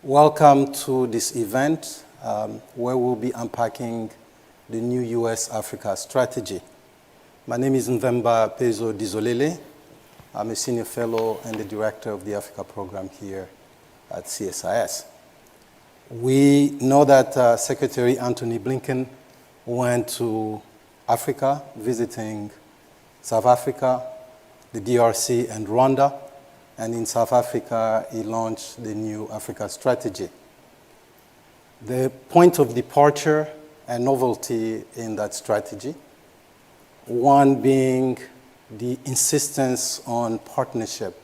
Welcome to this event where we'll be unpacking the new US-Africa strategy. My name is Mvemba Phezo Dizolele. I'm a senior fellow and the director of the Africa program here at CSIS. We know that Secretary Antony Blinken went to Africa, visiting South Africa, the DRC, and Rwanda. And in South Africa, he launched the new Africa strategy. The point of departure and novelty in that strategy, one being the insistence on partnership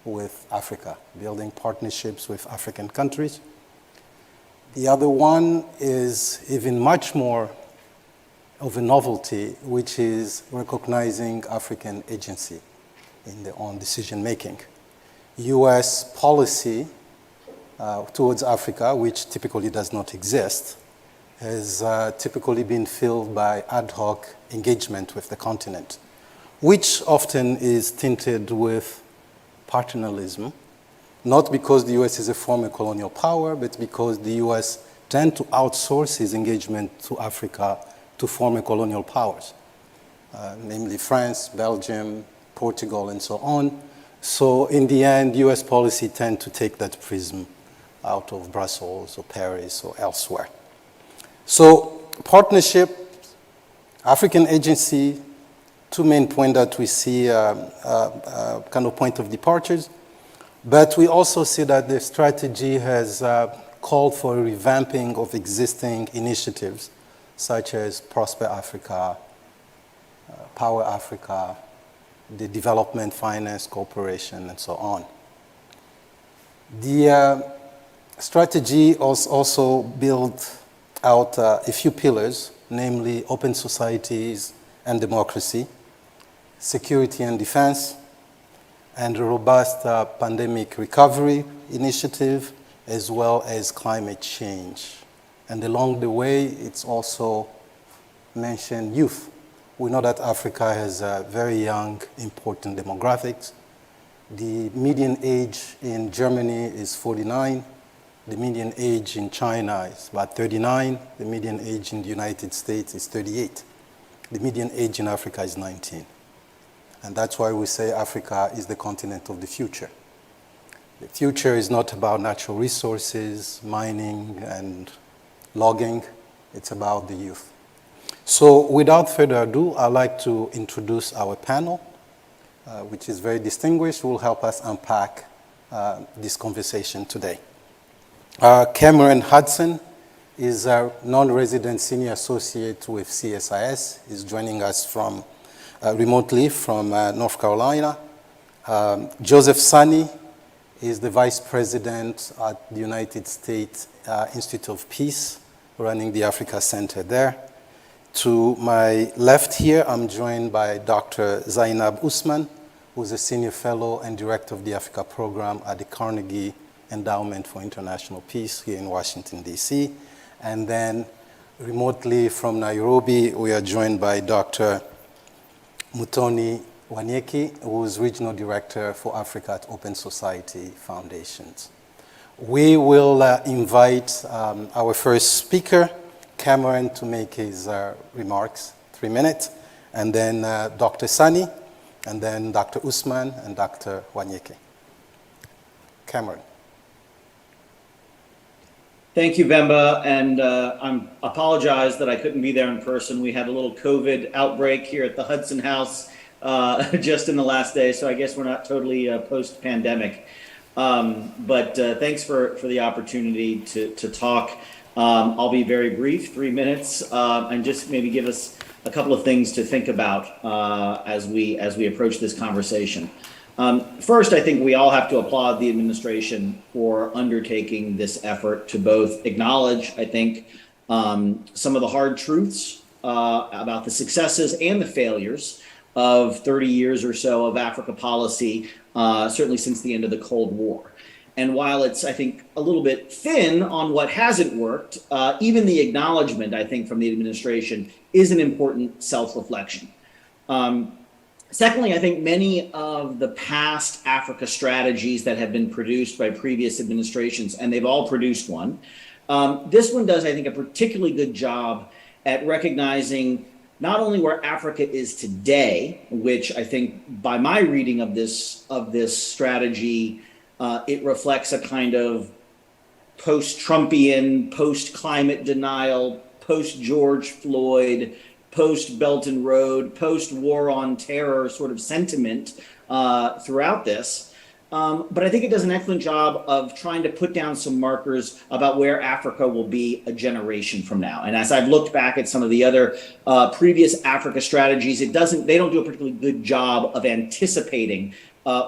with Africa, building partnerships with African countries. The other one is even much more of a novelty, which is recognizing African agency in their own decision-making. US policy towards Africa, which typically does not exist, has typically been filled by ad hoc engagement with the continent, which often is tinted with paternalism, not because the US is a former colonial power, but because the US tend to outsource its engagement to Africa to former colonial powers, namely France, Belgium, Portugal, and so on. So in the end, US policy tend to take that prism out of Brussels or Paris or elsewhere. So partnership, African agency, two main points that we see kind of point of departures. But we also see that the strategy has called for a revamping of existing initiatives such as Prosper Africa, Power Africa, the Development Finance Corporation, and so on. The strategy also built out a few pillars, namely open societies and democracy, security and defense, and a robust pandemic recovery initiative, as well as climate change. And along the way, it's also mentioned youth. We know that Africa has very young, important demographics. The median age in Germany is 49. The median age in China is about 39. The median age in the United States is 38. The median age in Africa is 19. And that's why we say Africa is the continent of the future. The future is not about natural resources, mining, and logging. It's about the youth. So without further ado, I'd like to introduce our panel, which is very distinguished, who will help us unpack this conversation today. Cameron Hudson is a non-resident senior associate with CSIS. He's joining us from remotely from North Carolina. Joseph Sany is the vice president at the United States Institute of Peace, running the Africa Center there. To my left here, I'm joined by Dr. Zainab Usman, who's a senior fellow and director of the Africa program at the Carnegie Endowment for International Peace here in Washington, D.C. And then remotely from Nairobi, we are joined by Dr. Mutoni Wanyeki, who's regional director for Africa at Open Society Foundations. We will invite our first speaker, Cameron, to make his remarks, 3 minutes, and then Dr. Sany, and then Dr. Usman, and Dr. Wanyeki. Cameron. Thank you, Mvemba, and I apologize that I couldn't be there in person. We had a little COVID outbreak here at the Hudson house just in the last day, so I guess we're not totally post-pandemic. But thanks for the opportunity to talk. I'll be very brief, 3 minutes, and just maybe give us a couple of things to think about as we approach this conversation. First, I think we all have to applaud the administration for undertaking this effort to both acknowledge, I think, some of the hard truths about the successes and the failures of 30 years or so of Africa policy, certainly since the end of the Cold War. And while it's, I think, a little bit thin on what hasn't worked, even the acknowledgement, I think, from the administration is an important self-reflection. Secondly, I think many of the past Africa strategies that have been produced by previous administrations, and they've all produced one, this one does, I think, a particularly good job at recognizing not only where Africa is today, which I think by my reading of this strategy, it reflects a kind of post-Trumpian, post-climate denial, post-George Floyd, post-Belt and Road, post-war on terror sort of sentiment throughout this. But I think it does an excellent job of trying to put down some markers about where Africa will be a generation from now. And as I've looked back at some of the other previous Africa strategies, they don't do a particularly good job of anticipating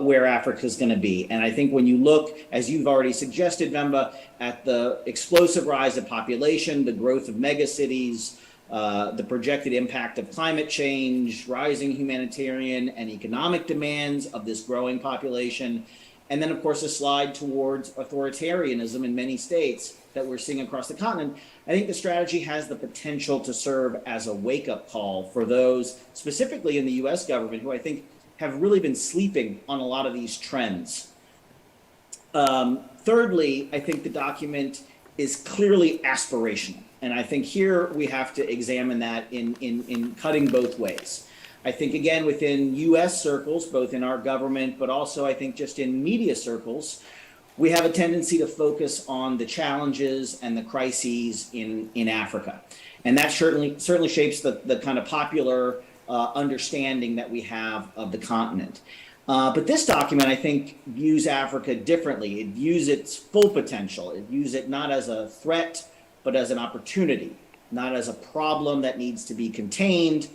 where Africa is going to be. And I think when you look, as you've already suggested, Mvemba, at the explosive rise of population, the growth of megacities, the projected impact of climate change, rising humanitarian and economic demands of this growing population, and then, of course, a slide towards authoritarianism in many states that we're seeing across the continent, I think the strategy has the potential to serve as a wake-up call for those, specifically in the US government, who I think have really been sleeping on a lot of these trends. Thirdly, I think the document is clearly aspirational. And I think here we have to examine that in cutting both ways. I think, again, within US circles, both in our government, but also I think just in media circles, we have a tendency to focus on the challenges and the crises in Africa. And that certainly shapes the kind of popular understanding that we have of the continent. But this document, I think, views Africa differently. It views its full potential. It views it not as a threat, but as an opportunity, not as a problem that needs to be contained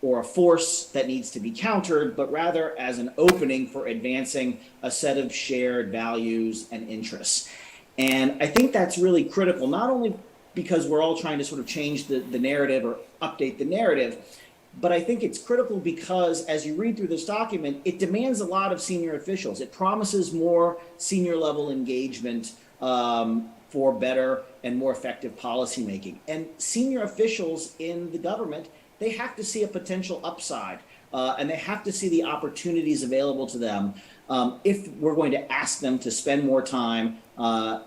or a force that needs to be countered, but rather as an opening for advancing a set of shared values and interests. And I think that's really critical, not only because we're all trying to sort of change the narrative or update the narrative, but I think it's critical because as you read through this document, it demands a lot of senior officials. It promises more senior level engagement for better and more effective policymaking. And senior officials in the government, they have to see a potential upside and they have to see the opportunities available to them if we're going to ask them to spend more time,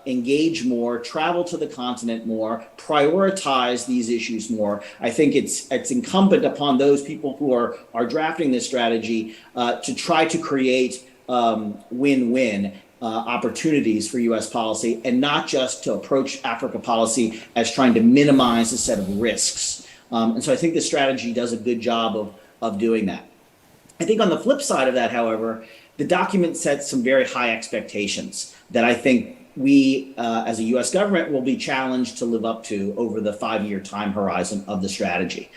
engage more, travel to the continent more, prioritize these issues more. I think it's incumbent upon those people who are drafting this strategy to try to create win-win opportunities for US policy, and not just to approach Africa policy as trying to minimize a set of risks. And so I think the strategy does a good job of doing that. I think on the flip side of that, however, the document sets some very high expectations that I think we, as a US government, will be challenged to live up to over the 5-year time horizon of the strategy.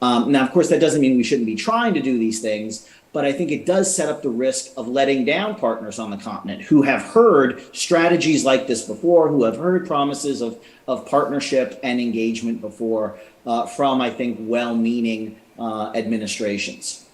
Now, of course, that doesn't mean we shouldn't be trying to do these things, but I think it does set up the risk of letting down partners on the continent who have heard strategies like this before, who have heard promises of partnership and engagement before from, I think, well-meaning administrations.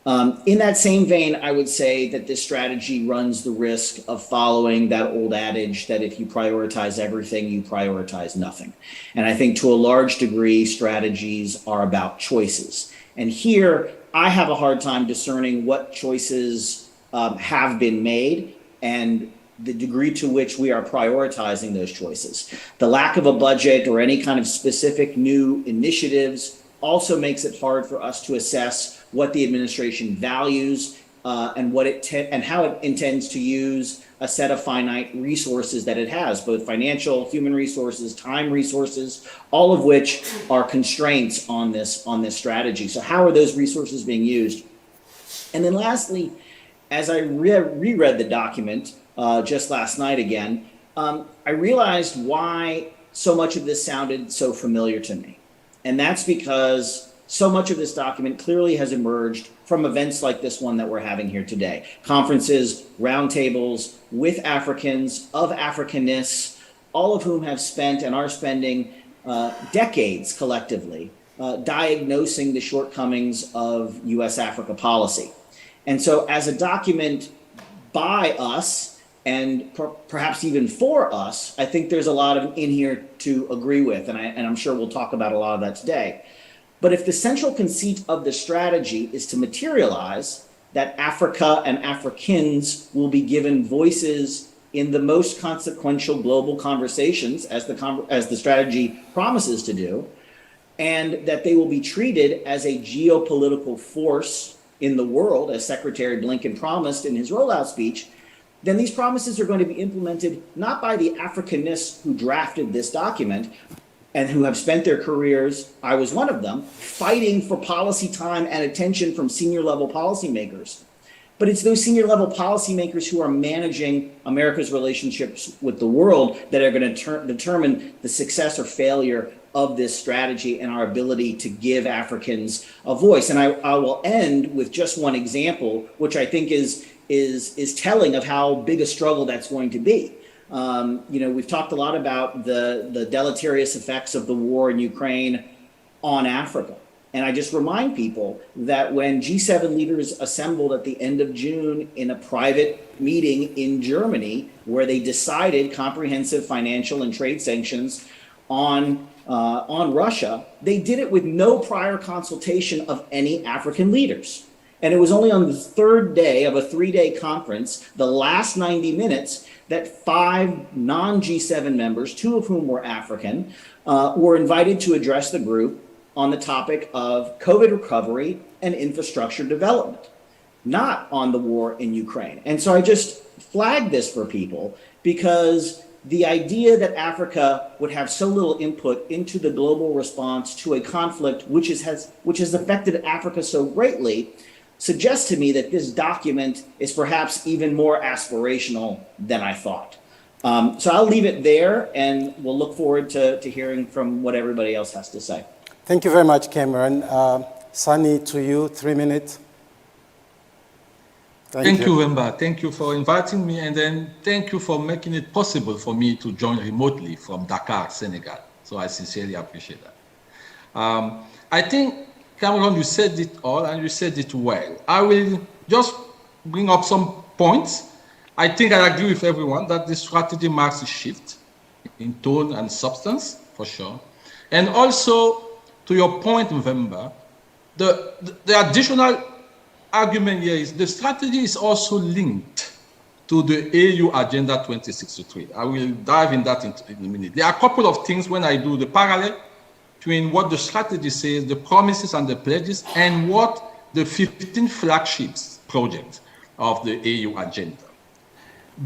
In that same vein, I would say that this strategy runs the risk of following that old adage that if you prioritize everything, you prioritize nothing. And I think to a large degree, strategies are about choices. And here, I have a hard time discerning what choices have been made and the degree to which we are prioritizing those choices. The lack of a budget or any kind of specific new initiatives also makes it hard for us to assess what the administration values and how it intends to use a set of finite resources that it has, both financial, human resources, time resources, all of which are constraints on this strategy. So how are those resources being used? And then lastly, as I reread the document just last night again, I realized why so much of this sounded so familiar to me. And that's because so much of this document clearly has emerged from events like this one that we're having here today. Conferences, roundtables with Africans, of Africanists, all of whom have spent and are spending decades collectively diagnosing the shortcomings of US Africa policy. And so as a document by us, and perhaps even for us, I think there's a lot in here to agree with, and I'm sure we'll talk about a lot of that today. But if the central conceit of the strategy is to materialize that Africa and Africans will be given voices in the most consequential global conversations, as the strategy promises to do, and that they will be treated as a geopolitical force in the world, as Secretary Blinken promised in his rollout speech, then these promises are going to be implemented not by the Africanists who drafted this document and who have spent their careers, I was one of them, fighting for policy time and attention from senior level policymakers. But it's those senior level policymakers who are managing America's relationships with the world that are going to determine the success or failure of this strategy and our ability to give Africans a voice. And I will end with just one example, which I think is telling of how big a struggle that's going to be. We've talked a lot about the deleterious effects of the war in Ukraine on Africa. And I just remind people that when G7 leaders assembled at the end of June in a private meeting in Germany, where they decided comprehensive financial and trade sanctions on Russia, they did it with no prior consultation of any African leaders. And it was only on the third day of a 3-day conference, the last 90 minutes, that 5 non-G7 members, 2 of whom were African, were invited to address the group on the topic of COVID recovery and infrastructure development, not on the war in Ukraine. And so I just flagged this for people because the idea that Africa would have so little input into the global response to a conflict which has affected Africa so greatly suggests to me that this document is perhaps even more aspirational than I thought. So I'll leave it there, and we'll look forward to hearing from what everybody else has to say. Thank you very much, Cameron. Sany, to you, 3 minutes. Thank you, Mvemba. Thank you for inviting me, and then thank you for making it possible for me to join remotely from Dakar, Senegal. So I sincerely appreciate that. I think, Cameron, you said it all, and you said it well. I will just bring up some points. I think I agree with everyone that the strategy marks a shift in tone and substance, for sure. And also, to your point, Mvemba, the additional argument here is the strategy is also linked to the AU Agenda 2063. I will dive in that in a minute. There are a couple of things when I do the parallel between what the strategy says, the promises and the pledges, and what the 15 flagships project of the AU agenda.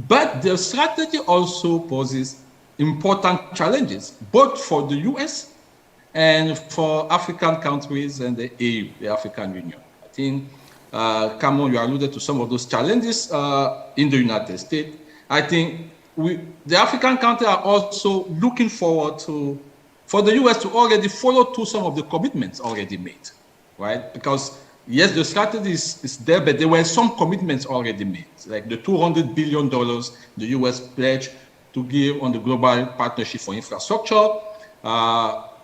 But the strategy also poses important challenges, both for the US and for African countries and the AU, the African Union. I think, Cameron, you alluded to some of those challenges in the United States. I think the African countries are also looking forward for the US to already follow through some of the commitments already made, right? Because yes, the strategy is there, but there were some commitments already made, like the $200 billion the US pledged to give on the Global Partnership for Infrastructure,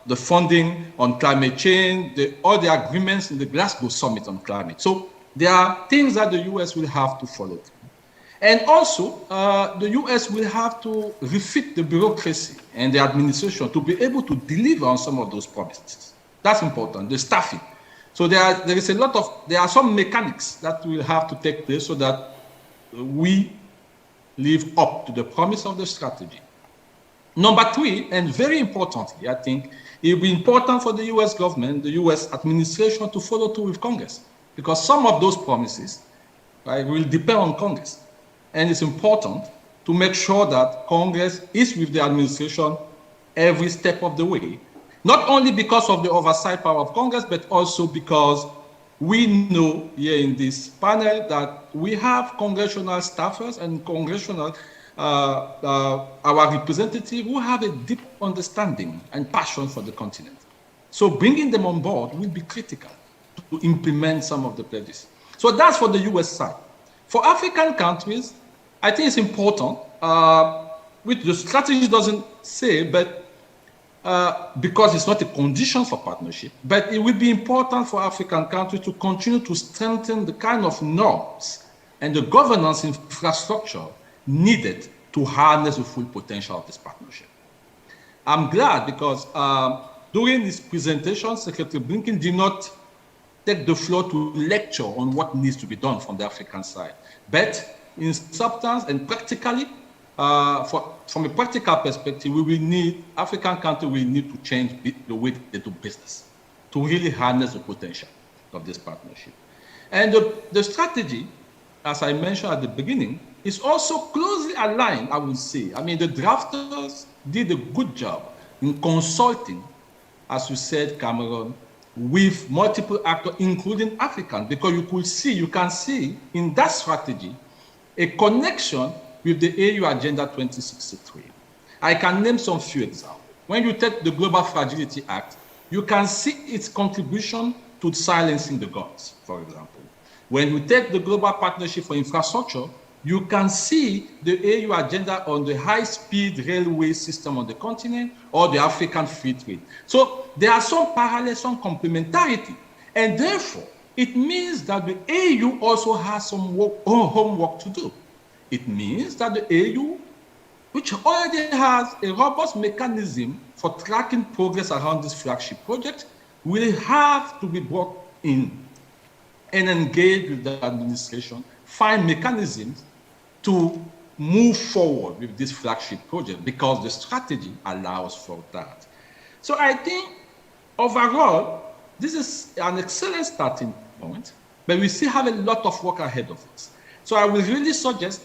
the funding on climate change, all the agreements in the Glasgow Summit on climate. So there are things that the US will have to follow through. And also, the US will have to refit the bureaucracy and the administration to be able to deliver on some of those promises. That's important, the staffing. So there are some mechanics that will have to take place so that we live up to the promise of the strategy. Number 3, and very importantly, I think it will be important for the US government, the US administration to follow through with Congress, because some of those promises, right, will depend on Congress. And it's important to make sure that Congress is with the administration every step of the way, not only because of the oversight power of Congress, but also because we know here in this panel that we have congressional staffers and congressional our representatives who have a deep understanding and passion for the continent. So bringing them on board will be critical to implement some of the pledges. So that's for the US side. For African countries, I think it's important, which the strategy doesn't say, but because it's not a condition for partnership, but it will be important for African countries to continue to strengthen the kind of norms and the governance infrastructure needed to harness the full potential of this partnership. I'm glad because during his presentation, Secretary Blinken did not take the floor to lecture on what needs to be done from the African side. But in substance and practically, from a practical perspective, African countries will need to change the way they do business to really harness the potential of this partnership. And the strategy, as I mentioned at the beginning, is also closely aligned, I would say. I mean, the drafters did a good job in consulting, as you said, Cameron, with multiple actors, including Africans, because you can see in that strategy a connection with the AU Agenda 2063. I can name some few examples. When you take the Global Fragility Act, you can see its contribution to silencing the guns, for example. When you take the Global Partnership for Infrastructure, you can see the AU agenda on the high-speed railway system on the continent or the African free trade. So there are some parallels, some complementarity, and therefore it means that the AU also has some homework to do. It means that the AU, which already has a robust mechanism for tracking progress around this flagship project, will have to be brought in and engage with the administration, find mechanisms to move forward with this flagship project because the strategy allows for that. So I think overall, this is an excellent starting point, but we still have a lot of work ahead of us. So I will really suggest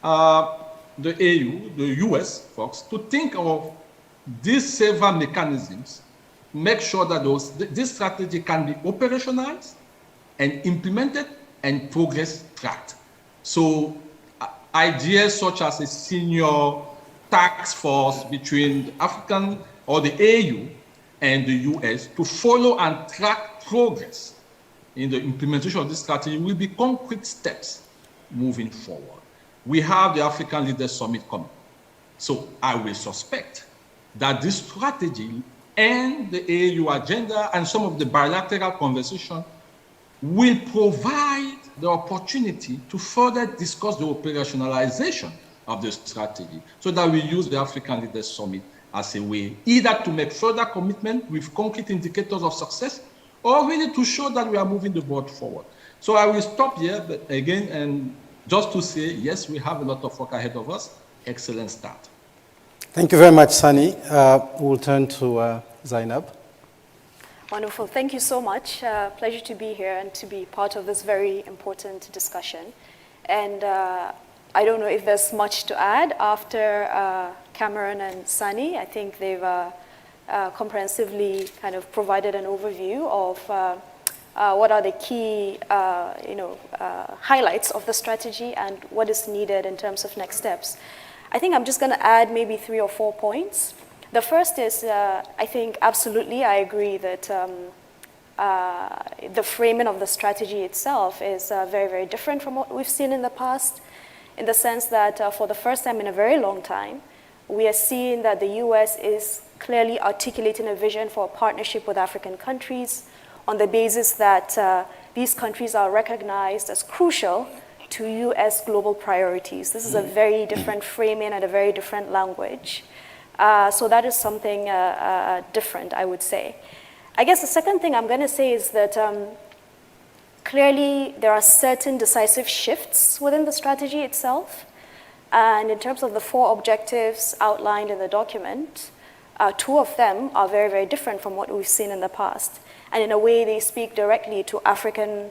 the AU, the US folks, to think of these several mechanisms, make sure that this strategy can be operationalized and implemented and progress tracked. So ideas such as a senior task force between the African or the AU and the US to follow and track progress in the implementation of this strategy will be concrete steps moving forward. We have the African Leaders Summit coming. So I will suspect that this strategy and the AU agenda and some of the bilateral conversation will provide the opportunity to further discuss the operationalization of the strategy so that we use the African Leaders Summit as a way either to make further commitment with concrete indicators of success or really to show that we are moving the board forward. So I will stop here, but again, and just to say, yes, we have a lot of work ahead of us. Excellent start. Thank you very much, Sany. We'll turn to Zainab. Wonderful. Thank you so much. Pleasure to be here and to be part of this very important discussion. And I don't know if there's much to add after Cameron and Sany. I think they've comprehensively kind of provided an overview of what are the key highlights of the strategy and what is needed in terms of next steps. I think I'm just going to add maybe 3 or 4 points. The first is, I think absolutely I agree that the framing of the strategy itself is very, very different from what we've seen in the past, in the sense that for the first time in a very long time, we are seeing that the US is clearly articulating a vision for a partnership with African countries on the basis that these countries are recognized as crucial to US global priorities. This is a very different framing and a very different language. So that is something different, I would say. I guess the second thing I'm going to say is that clearly there are certain decisive shifts within the strategy itself. And in terms of the 4 objectives outlined in the document, 2 of them are very, very different from what we've seen in the past. And in a way, they speak directly to African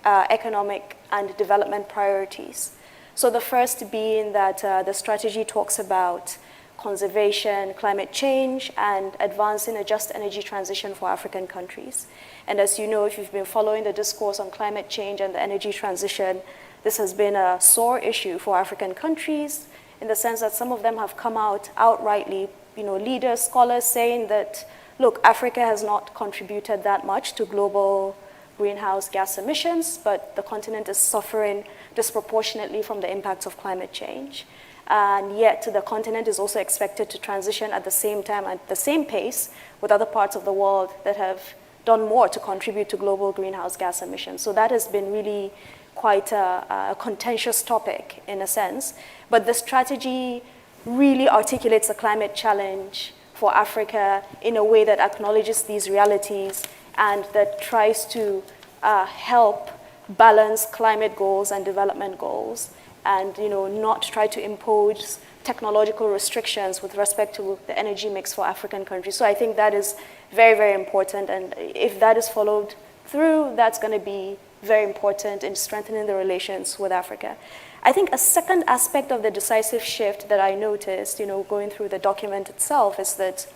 economic and development priorities. So the first being that the strategy talks about conservation, climate change, and advancing a just energy transition for African countries. And as you know, if you've been following the discourse on climate change and the energy transition, this has been a sore issue for African countries in the sense that some of them have come out outrightly, leaders, scholars saying that, look, Africa has not contributed that much to global greenhouse gas emissions, but the continent is suffering disproportionately from the impacts of climate change. And yet the continent is also expected to transition at the same time, at the same pace with other parts of the world that have done more to contribute to global greenhouse gas emissions. So that has been really quite a contentious topic in a sense. But the strategy really articulates the climate challenge for Africa in a way that acknowledges these realities and that tries to help balance climate goals and development goals, and not try to impose technological restrictions with respect to the energy mix for African countries. So I think that is very, very important, and if that is followed through, that's going to be very important in strengthening the relations with Africa. I think a second aspect of the decisive shift that I noticed, going through the document itself, is that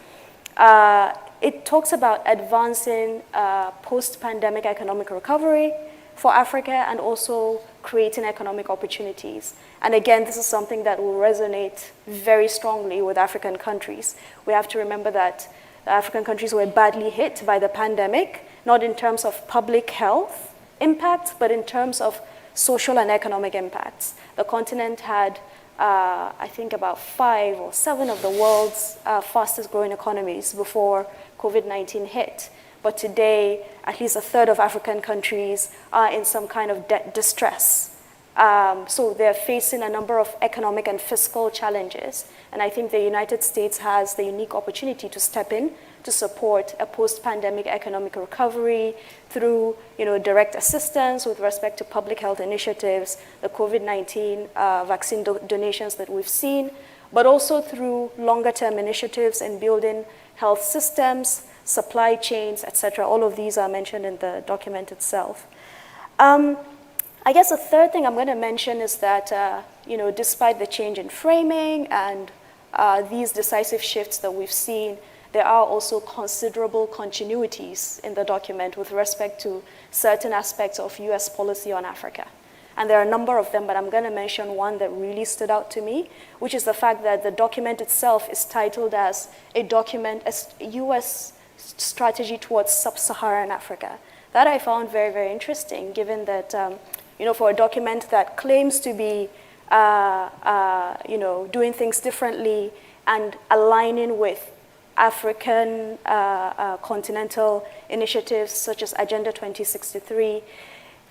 it talks about advancing post-pandemic economic recovery for Africa and also creating economic opportunities. And again, this is something that will resonate very strongly with African countries. We have to remember that the African countries were badly hit by the pandemic, not in terms of public health impacts, but in terms of social and economic impacts. The continent had, I think, about 5 or 7 of the world's fastest growing economies before COVID-19 hit. But today, at least a third of African countries are in some kind of distress. So they're facing a number of economic and fiscal challenges. And I think the United States has the unique opportunity to step in to support a post-pandemic economic recovery through direct assistance with respect to public health initiatives, the COVID-19 vaccine donations that we've seen, but also through longer-term initiatives in building health systems, supply chains, etc. All of these are mentioned in the document itself. I guess the third thing I'm going to mention is that, despite the change in framing and these decisive shifts that we've seen, there are also considerable continuities in the document with respect to certain aspects of US policy on Africa. And there are a number of them, but I'm going to mention one that really stood out to me, which is the fact that the document itself is titled as a US strategy towards Sub-Saharan Africa. That I found very, very interesting, given that, for a document that claims to be, doing things differently and aligning with African continental initiatives such as Agenda 2063,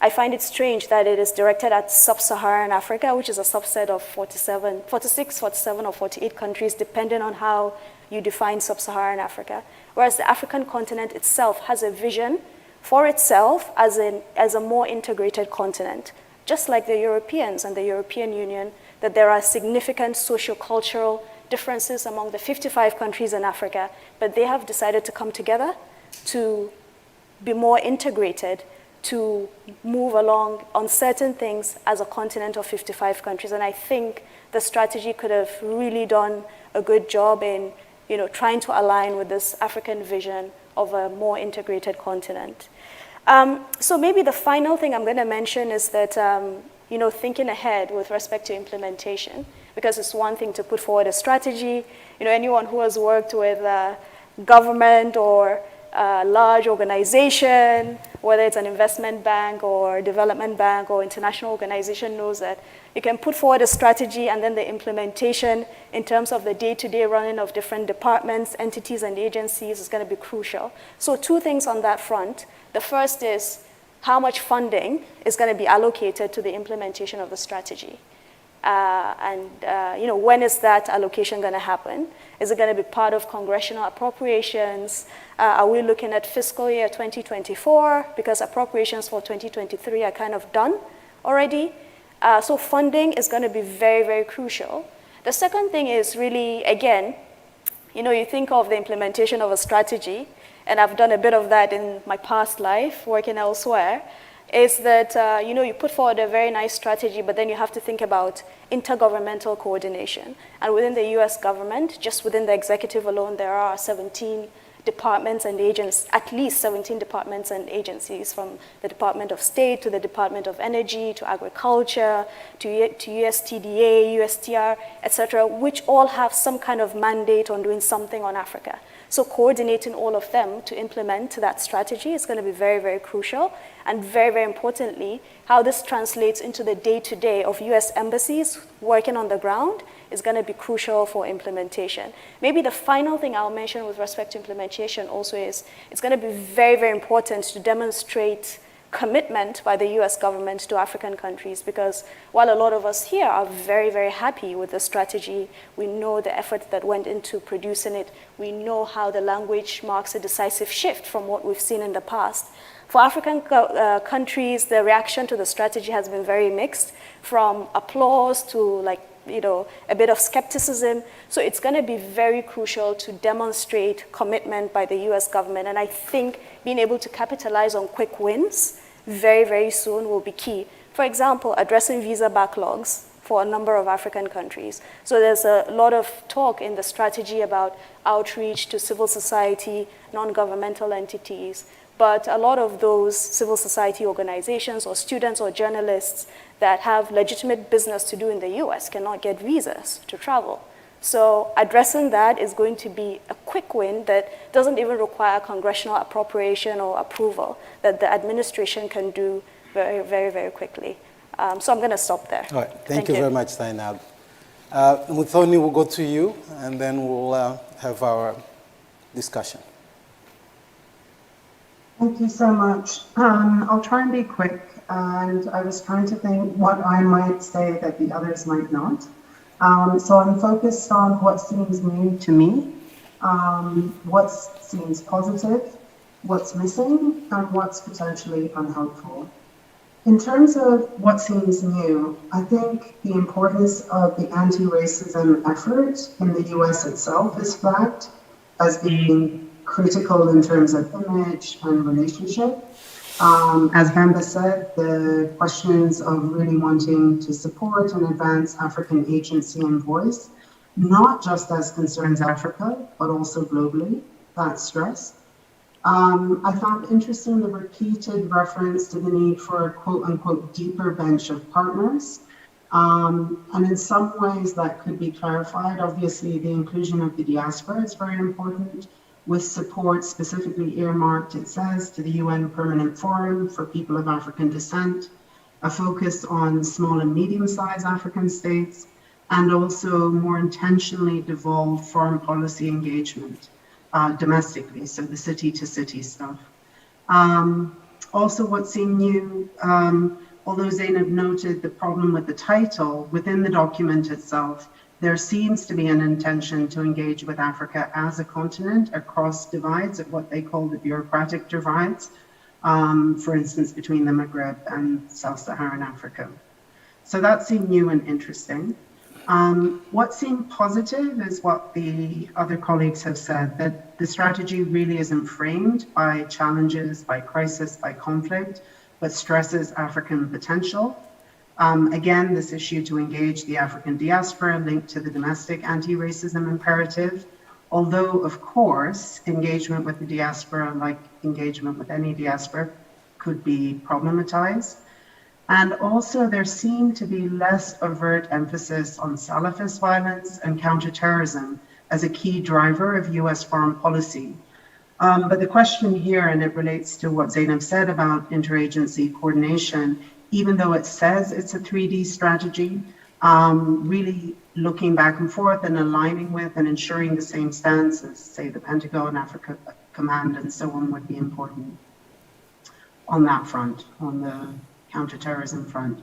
I find it strange that it is directed at Sub-Saharan Africa, which is a subset of 46, 47, or 48 countries, depending on how you define Sub-Saharan Africa. Whereas the African continent itself has a vision for itself as a more integrated continent, just like the Europeans and the European Union, that there are significant socio-cultural differences among the 55 countries in Africa, but they have decided to come together to be more integrated, to move along on certain things as a continent of 55 countries. And I think the strategy could have really done a good job in trying to align with this African vision of a more integrated continent. So maybe the final thing I'm going to mention is that, thinking ahead with respect to implementation, because it's one thing to put forward a strategy. Anyone who has worked with government or a large organization, whether it's an investment bank or development bank or international organization, knows that you can put forward a strategy and then the implementation in terms of the day-to-day running of different departments, entities, and agencies is going to be crucial. So 2 things on that front. The first is how much funding is going to be allocated to the implementation of the strategy. When is that allocation going to happen? Is it going to be part of congressional appropriations? Are we looking at fiscal year 2024? Because appropriations for 2023 are kind of done already. So funding is going to be very, very crucial. The second thing is really, again, you think of the implementation of a strategy, and I've done a bit of that in my past life working elsewhere, is that you put forward a very nice strategy, but then you have to think about intergovernmental coordination. And within the US government, just within the executive alone, there are 17 departments and agencies, at least 17 departments and agencies, from the Department of State to the Department of Energy to Agriculture to USTDA, USTR, etc., which all have some kind of mandate on doing something on Africa. So coordinating all of them to implement that strategy is going to be very, very crucial. And very, very importantly, how this translates into the day-to-day of US embassies working on the ground is going to be crucial for implementation. Maybe the final thing I'll mention with respect to implementation also is it's going to be very, very important to demonstrate commitment by the US government to African countries, because while a lot of us here are very, very happy with the strategy, we know the effort that went into producing it, we know how the language marks a decisive shift from what we've seen in the past. For African countries, the reaction to the strategy has been very mixed, from applause to a bit of skepticism. So it's going to be very crucial to demonstrate commitment by the US government. And I think being able to capitalize on quick wins very, very soon will be key. For example, addressing visa backlogs for a number of African countries. So there's a lot of talk in the strategy about outreach to civil society, non-governmental entities. But a lot of those civil society organizations or students or journalists that have legitimate business to do in the US cannot get visas to travel. So addressing that is going to be a quick win that doesn't even require congressional appropriation or approval, that the administration can do very, very, very quickly. So I'm going to stop there. All right. Thank you very much, Zainab. Antony, we'll go to you, and then we'll have our discussion. Thank you so much. I'll try and be quick, and I was trying to think what I might say that the others might not. So I'm focused on what seems new to me, what seems positive, what's missing, and what's potentially unhelpful. In terms of what seems new, I think the importance of the anti-racism effort in the US itself is flagged as being critical in terms of image and relationship. As Mvemba said, the questions of really wanting to support and advance African agency and voice, not just as concerns Africa, but also globally, that's stressed. I found interesting the repeated reference to the need for a quote unquote deeper bench of partners. And in some ways that could be clarified. Obviously, the inclusion of the diaspora is very important, with support specifically earmarked, it says, to the UN Permanent Forum for People of African Descent, a focus on small and medium-sized African states, and also more intentionally devolved foreign policy engagement domestically, so the city-to-city stuff. Also, what seemed new, although Zainab noted the problem with the title, within the document itself, there seems to be an intention to engage with Africa as a continent across divides of what they call the bureaucratic divides, for instance, between the Maghreb and Sub-Saharan Africa. So that seemed new and interesting. What seemed positive is what the other colleagues have said, that the strategy really isn't framed by challenges, by crisis, by conflict, but stresses African potential. Again, this issue to engage the African diaspora linked to the domestic anti-racism imperative, although, of course, engagement with the diaspora, like engagement with any diaspora, could be problematized. And also, there seemed to be less overt emphasis on Salafist violence and counterterrorism as a key driver of US foreign policy. But the question here, and it relates to what Zainab said about interagency coordination, even though it says it's a 3D strategy, really looking back and forth and aligning with and ensuring the same stance as, say, the Pentagon, Africa Command, and so on would be important on that front, on the counterterrorism front.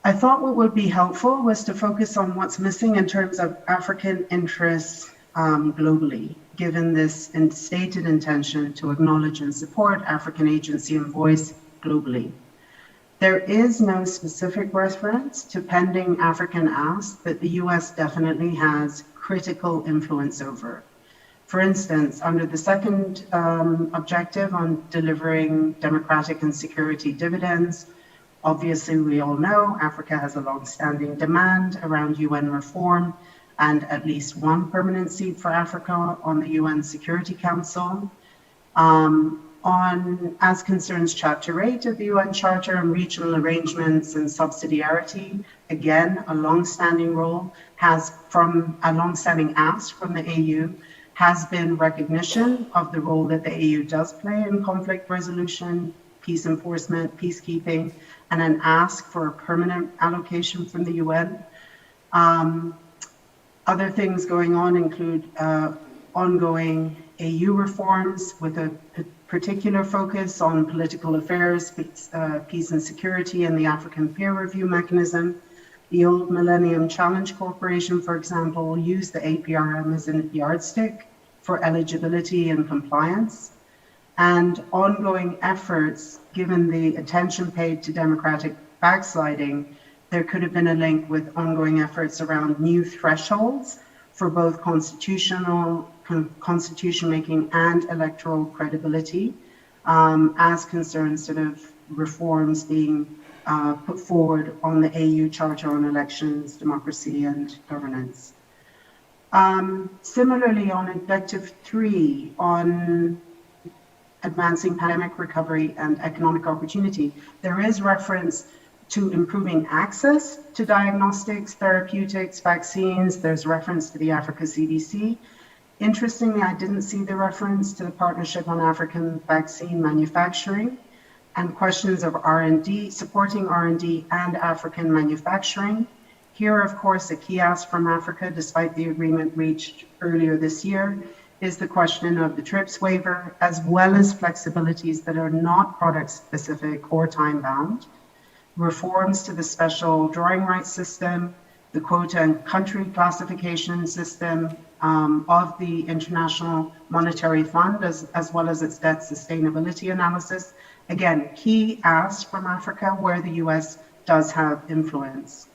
I thought what would be helpful was to focus on what's missing in terms of African interests globally, given this stated intention to acknowledge and support African agency and voice globally. There is no specific reference to pending African ask that the US definitely has critical influence over. For instance, under the second objective on delivering democratic and security dividends, obviously we all know Africa has a long-standing demand around UN reform and at least one permanent seat for Africa on the UN Security Council. As concerns Chapter 8 of the UN Charter and regional arrangements and subsidiarity, again, a long-standing role a long-standing ask from the AU has been recognition of the role that the AU does play in conflict resolution, peace enforcement, peacekeeping, and an ask for a permanent allocation from the UN. Other things going on include ongoing AU reforms with a particular focus on political affairs, peace and security, and the African peer review mechanism. The old Millennium Challenge Corporation, for example, used the APRM as a yardstick for eligibility and compliance. And ongoing efforts, given the attention paid to democratic backsliding, there could have been a link with ongoing efforts around new thresholds for both constitution making and electoral credibility, as concerns sort of reforms being put forward on the AU Charter on Elections, Democracy and Governance. Similarly, on Objective 3, on advancing pandemic recovery and economic opportunity, there is reference to improving access to diagnostics, therapeutics, vaccines. There's reference to the Africa CDC. Interestingly, I didn't see the reference to the Partnership on African Vaccine Manufacturing and questions of R&D, supporting R&D and African manufacturing. Here, of course, a key ask from Africa, despite the agreement reached earlier this year, is the question of the TRIPS waiver, as well as flexibilities that are not product-specific or time-bound, reforms to the special drawing rights system, the quota and country classification system of the International Monetary Fund, as well as its debt sustainability analysis. Again, key asks from Africa where the US does have influence.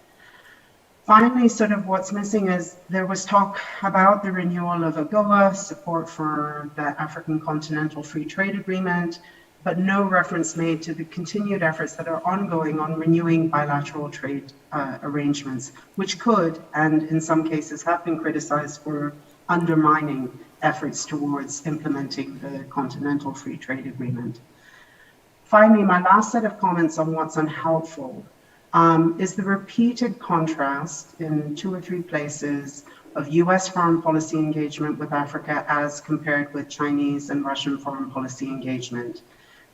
Finally, sort of what's missing is there was talk about the renewal of AGOA, support for the African Continental Free Trade Agreement, but no reference made to the continued efforts that are ongoing on renewing bilateral trade arrangements, which could, and in some cases have been criticized for undermining efforts towards implementing the Continental Free Trade Agreement. Finally, my last set of comments on what's unhelpful is the repeated contrast in 2 or 3 places of US foreign policy engagement with Africa as compared with Chinese and Russian foreign policy engagement.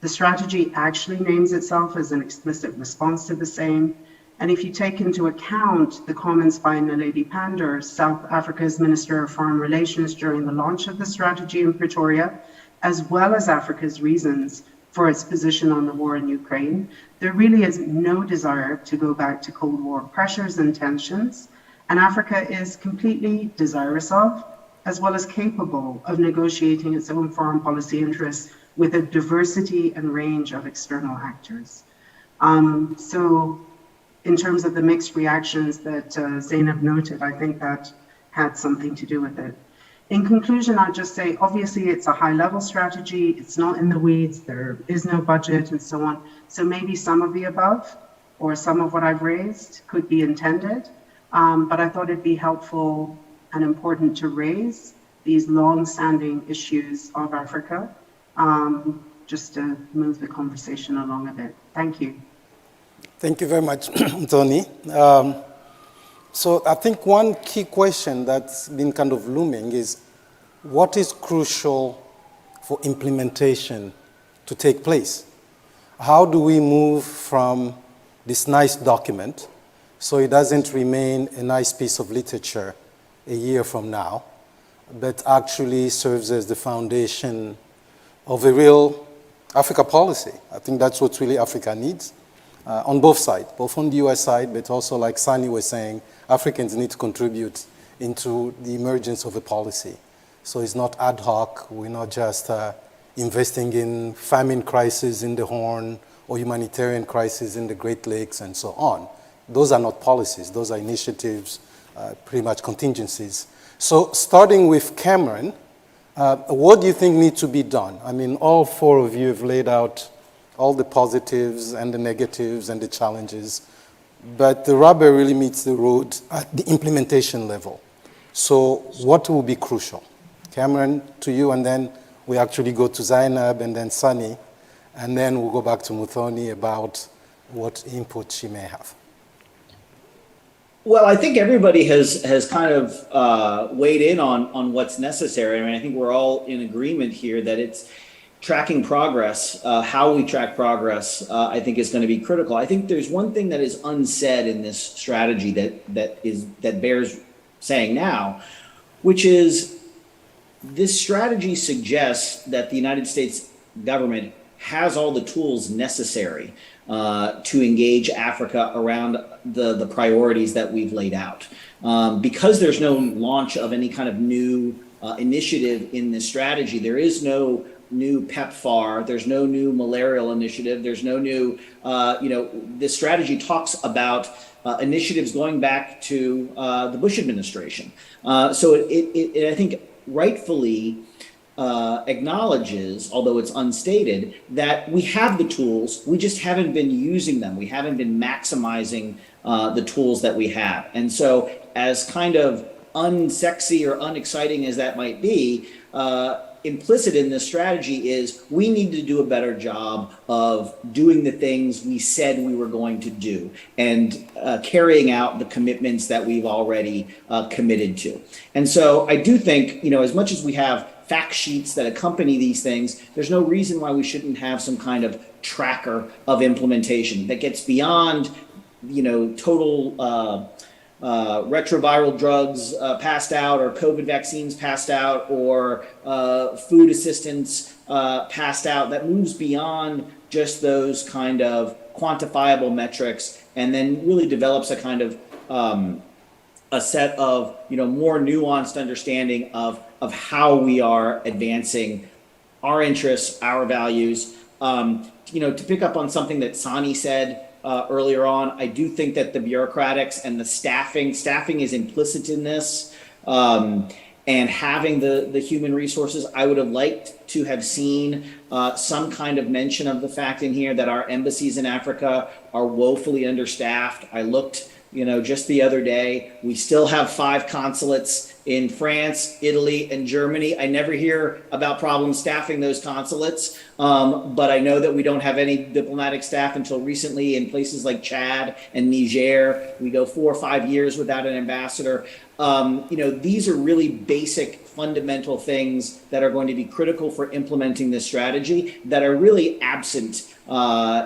The strategy actually names itself as an explicit response to the same. And if you take into account the comments by Naledi Pandor, South Africa's Minister of Foreign Relations during the launch of the strategy in Pretoria, as well as Africa's reasons for its position on the war in Ukraine, there really is no desire to go back to Cold War pressures and tensions. And Africa is completely desirous of, as well as capable of negotiating its own foreign policy interests with a diversity and range of external actors. So in terms of the mixed reactions that Zainab noted, I think that had something to do with it. In conclusion, I'll just say, obviously it's a high-level strategy, it's not in the weeds, there is no budget and so on. So maybe some of the above, or some of what I've raised could be intended, but I thought it'd be helpful and important to raise these long-standing issues of Africa, just to move the conversation along a bit. Thank you. Thank you very much, Tony. So I think one key question that's been kind of looming is what is crucial for implementation to take place? How do we move from this nice document so it doesn't remain a nice piece of literature a year from now, but actually serves as the foundation of a real Africa policy? I think that's what really Africa needs. On both sides, both on the US side, but also like Sany was saying, Africans need to contribute into the emergence of a policy. So it's not ad hoc, we're not just investing in famine crisis in the Horn or humanitarian crisis in the Great Lakes and so on. Those are not policies, those are initiatives, pretty much contingencies. So starting with Cameron, what do you think needs to be done? I mean, all 4 of you have laid out all the positives and the negatives and the challenges, but the rubber really meets the road at the implementation level. So what will be crucial? Cameron, to you, and then we actually go to Zainab and then Sany, and then we'll go back to Muthoni about what input she may have. Well, I think everybody has kind of weighed in on what's necessary. I mean, I think we're all in agreement here that it's tracking progress, how we track progress, I think is going to be critical. I think there's one thing that is unsaid in this strategy that bears saying now, which is this strategy suggests that the United States government has all the tools necessary to engage Africa around the priorities that we've laid out. Because there's no launch of any kind of new initiative in this strategy, there is no new PEPFAR, there's no new malarial initiative, there's no new, this strategy talks about initiatives going back to the Bush administration. So it I think rightfully acknowledges, although it's unstated, that we have the tools, we just haven't been using them. We haven't been maximizing the tools that we have. And so as kind of unsexy or unexciting as that might be, implicit in this strategy is we need to do a better job of doing the things we said we were going to do and carrying out the commitments that we've already committed to. And so I do think, as much as we have fact sheets that accompany these things, there's no reason why we shouldn't have some kind of tracker of implementation that gets beyond, total retroviral drugs passed out, or COVID vaccines passed out, or food assistance passed out, that moves beyond just those kind of quantifiable metrics, and then really develops a kind of a set of more nuanced understanding of how we are advancing our interests, our values. To pick up on something that Sany said earlier on, I do think that the bureaucratics and the staffing is implicit in this, and having the human resources. I would have liked to have seen some kind of mention of the fact in here that our embassies in Africa are woefully understaffed. I looked, just the other day, we still have 5 consulates in France, Italy, and Germany. I never hear about problems staffing those consulates, but I know that we don't have any diplomatic staff until recently in places like Chad and Niger. We go 4 or 5 years without an ambassador. These are really basic, fundamental things that are going to be critical for implementing this strategy that are really absent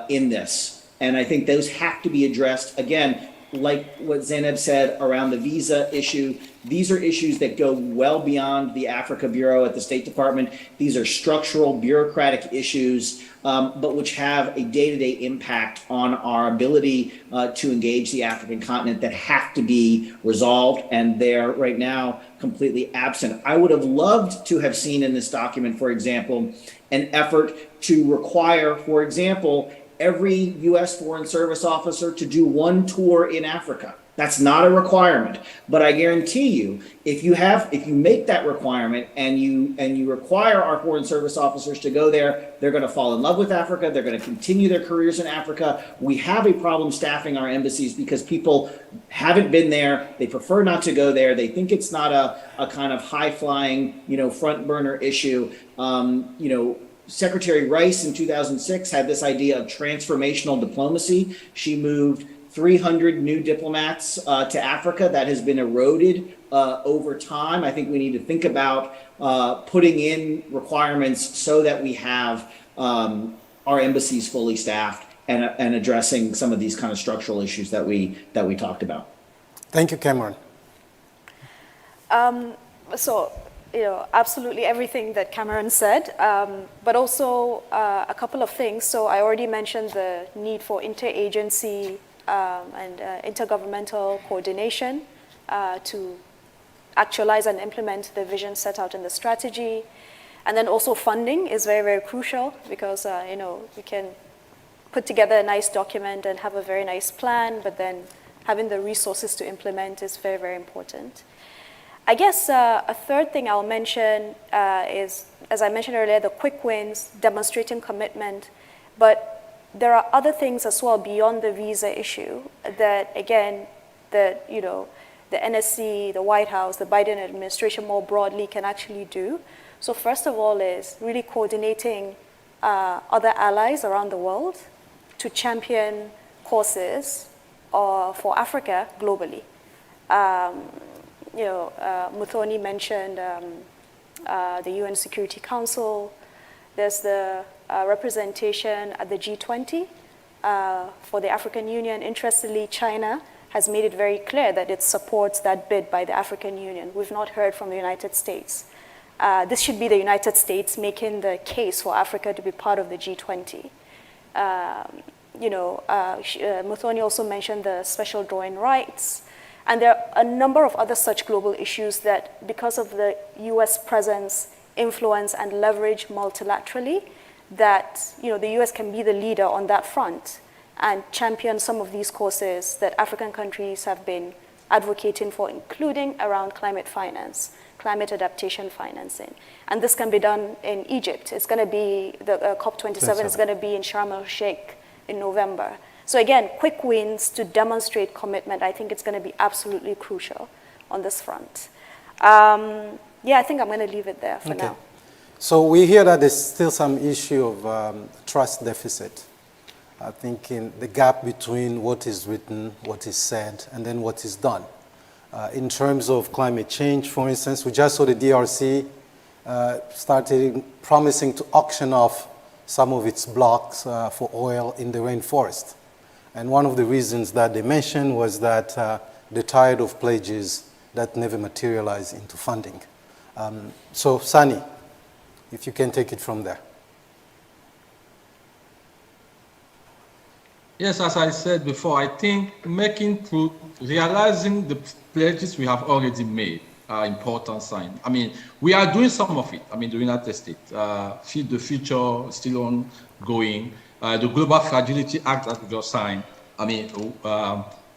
in this. And I think those have to be addressed. Again, like what Zainab said around the visa issue, these are issues that go well beyond the Africa Bureau at the State Department. These are structural bureaucratic issues, but which have a day-to-day impact on our ability to engage the African continent that have to be resolved, and they're right now completely absent. I would have loved to have seen in this document, for example, an effort to require, for example, every U.S. Foreign Service officer to do 1 tour in Africa. That's not a requirement, but I guarantee you, if you make that requirement and you require our Foreign Service officers to go there, they're going to fall in love with Africa. They're going to continue their careers in Africa. We have a problem staffing our embassies because people haven't been there. They prefer not to go there. They think it's not a kind of high-flying, front burner issue. Secretary Rice in 2006 had this idea of transformational diplomacy. She moved 300 new diplomats to Africa. That has been eroded over time. I think we need to think about putting in requirements so that we have our embassies fully staffed and addressing some of these kind of structural issues that we talked about. Thank you, Cameron. Absolutely everything that Cameron said, but also a couple of things. So I already mentioned the need for interagency and intergovernmental coordination to actualize and implement the vision set out in the strategy. And then also funding is very, very crucial because, we can put together a nice document and have a very nice plan, but then having the resources to implement is very, very important. I guess a third thing I'll mention is, as I mentioned earlier, the quick wins, demonstrating commitment. But there are other things as well beyond the visa issue that, again, the NSC, the White House, the Biden administration more broadly can actually do. So first of all is really coordinating other allies around the world to champion causes for Africa globally. Muthoni mentioned the UN Security Council. There's the representation at the G20 for the African Union. Interestingly, China has made it very clear that it supports that bid by the African Union. We've not heard from the United States. This should be the United States making the case for Africa to be part of the G20. Muthoni also mentioned the special drawing rights. And there are a number of other such global issues that, because of the US presence, influence, and leverage multilaterally, that the US can be the leader on that front and champion some of these causes that African countries have been advocating for, including around climate finance, climate adaptation financing. And this can be done in Egypt. It's going to be, the COP27 is going to be in Sharm el-Sheikh in November. So again, quick wins to demonstrate commitment. I think it's going to be absolutely crucial on this front. I think I'm going to leave it there for now. So we hear that there's still some issue of trust deficit. I think in the gap between what is written, what is said, and then what is done. In terms of climate change, for instance, we just saw the DRC started promising to auction off some of its blocks for oil in the rainforest. And one of the reasons that they mentioned was that they're tired of pledges that never materialize into funding. So Sany, if you can take it from there. Yes, as I said before, I think realizing the pledges we have already made are important signs. I mean, we are doing some of it. I mean, the United States, Feed the Future, still ongoing. The Global Fragility Act that we just signed, I mean,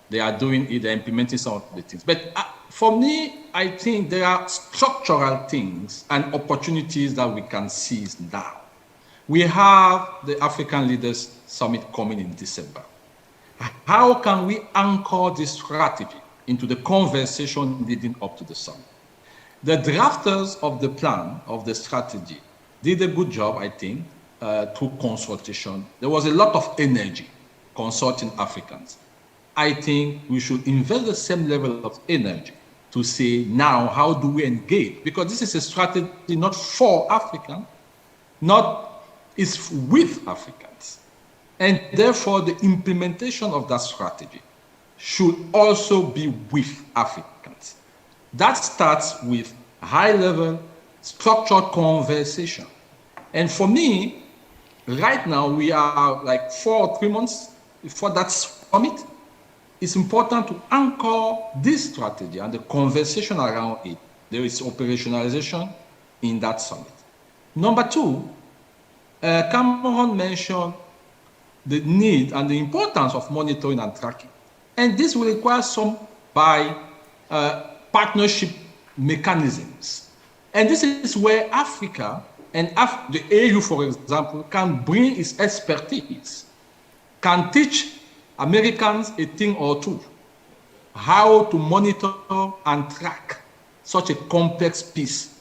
they are doing it, they're implementing some of the things. But for me, I think there are structural things and opportunities that we can seize now. We have the African Leaders Summit coming in December. How can we anchor this strategy into the conversation leading up to the summit? The drafters of the plan, of the strategy, did a good job, I think, through consultation. There was a lot of energy consulting Africans. I think we should invest the same level of energy to say, now, how do we engage? Because this is a strategy not for Africans, it's with Africans. And therefore, the implementation of that strategy should also be with Africans. That starts with high-level, structured conversation. And for me, right now, we are like 4 or 3 months before that summit. It's important to anchor this strategy and the conversation around it. There is operationalization in that summit. Number 2, Cameron mentioned the need and the importance of monitoring and tracking. And this will require some partnership mechanisms. And this is where Africa and the AU, for example, can bring its expertise, can teach Americans a thing or two, how to monitor and track such a complex piece,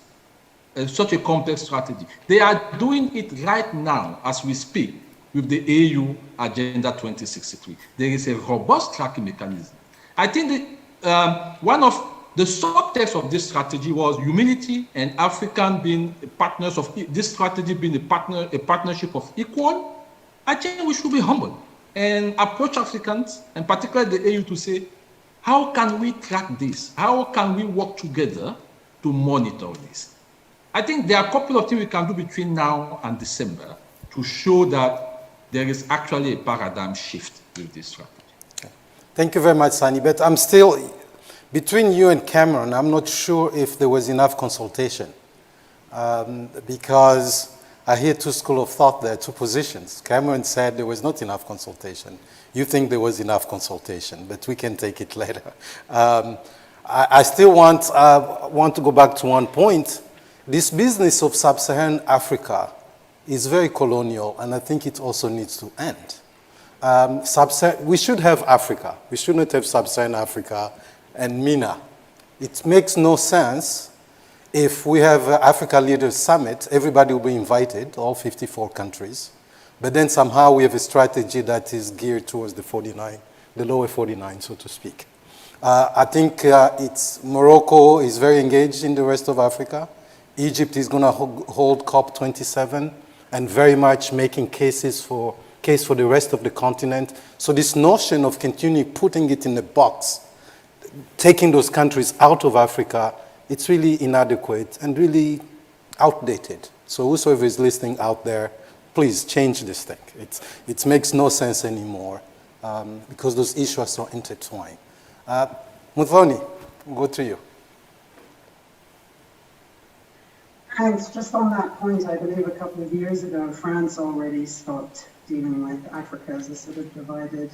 such a complex strategy. They are doing it right now as we speak with the AU Agenda 2063. There is a robust tracking mechanism. I think that one of the subtext of this strategy was humility and African being partners of this strategy being a partnership of equal. I think we should be humble and approach Africans, and particularly the AU, to say, how can we track this? How can we work together to monitor this? I think there are a couple of things we can do between now and December to show that there is actually a paradigm shift with this strategy. Okay. Thank you very much, Sany. But I'm still, between you and Cameron, I'm not sure if there was enough consultation. Because I hear 2 schools of thought there, 2 positions. Cameron said there was not enough consultation. You think there was enough consultation, but we can take it later. I still want to go back to one point. This business of Sub-Saharan Africa is very colonial, and I think it also needs to end. We should have Africa. We should not have Sub-Saharan Africa and MENA. It makes no sense if we have Africa Leaders Summit, everybody will be invited, all 54 countries, but then somehow we have a strategy that is geared towards the lower 49, so to speak. I think Morocco is very engaged in the rest of Africa. Egypt is going to hold COP27 and very much making case for the rest of the continent. So this notion of continuing putting it in a box, taking those countries out of Africa, it's really inadequate and really outdated. So whosoever is listening out there, please change this thing. It makes no sense anymore because those issues are so intertwined. Muthoni, we'll go to you. Thanks. Just on that point, I believe a couple of years ago, France already stopped dealing with Africa as a sort of divided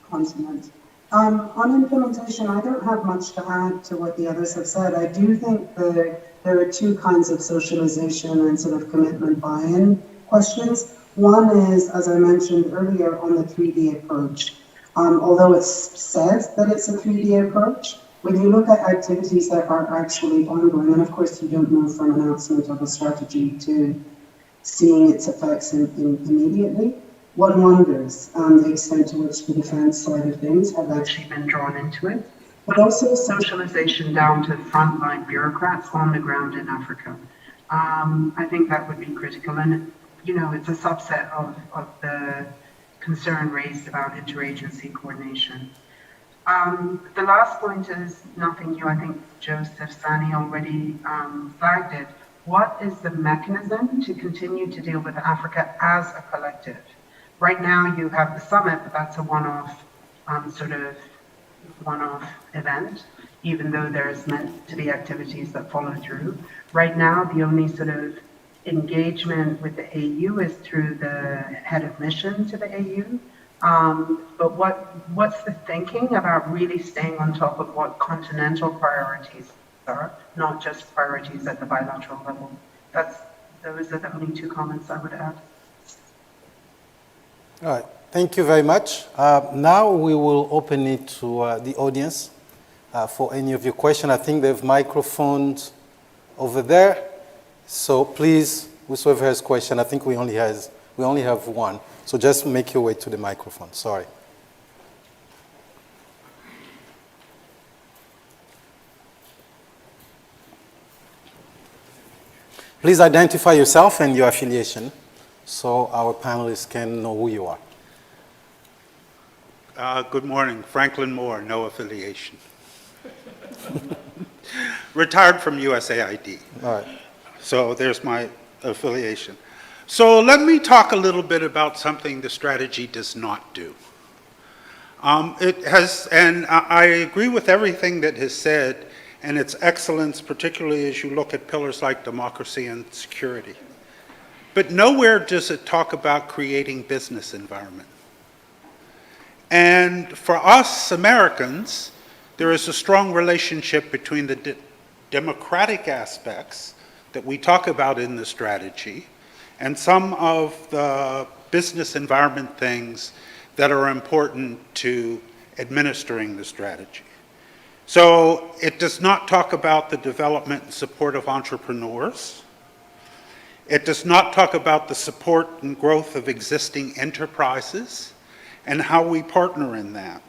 continent. On implementation, I don't have much to add to what the others have said. I do think there are two kinds of socialization and sort of commitment buy-in questions. One is, as I mentioned earlier, on the 3D approach. Although it's said that it's a 3D approach, when you look at activities that are actually ongoing, and of course you don't know from announcement of a strategy to seeing its effects immediately, one wonders the extent to which the defense side of things have actually been drawn into it, but also socialization down to frontline bureaucrats on the ground in Africa. I think that would be critical, and it's a subset of the concern raised about interagency coordination. The last point is nothing new. I think Joseph Sany already flagged it. What is the mechanism to continue to deal with Africa as a collective? Right now you have the summit, but that's a one-off event, even though there's meant to be activities that follow through. Right now, the only sort of engagement with the AU is through the head of mission to the AU. But what's the thinking about really staying on top of what continental priorities are, not just priorities at the bilateral level? Those are the only two comments I would add. All right, thank you very much. Now we will open it to the audience for any of your questions. I think they have microphones over there. So please, whoever has a question, I think we only have one. So just make your way to the microphone. Sorry. Please identify yourself and your affiliation so our panelists can know who you are. Good morning. Franklin Moore, no affiliation. Retired from USAID. All right. So there's my affiliation. So let me talk a little bit about something the strategy does not do. And I agree with everything that is said and its excellence, particularly as you look at pillars like democracy and security. But nowhere does it talk about creating business environment. And for us Americans, there is a strong relationship between the democratic aspects that we talk about in the strategy and some of the business environment things that are important to administering the strategy. So it does not talk about the development and support of entrepreneurs. It does not talk about the support and growth of existing enterprises and how we partner in that.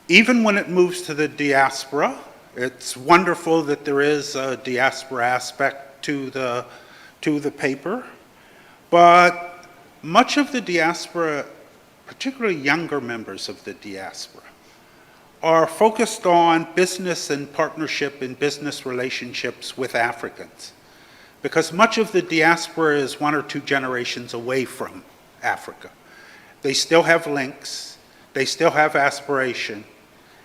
Even when it moves to the diaspora, it's wonderful that there is a diaspora aspect to the paper, but much of the diaspora, particularly younger members of the diaspora, are focused on business and partnership and business relationships with Africans, because much of the diaspora is 1 or 2 generations away from Africa. They still have links, they still have aspiration,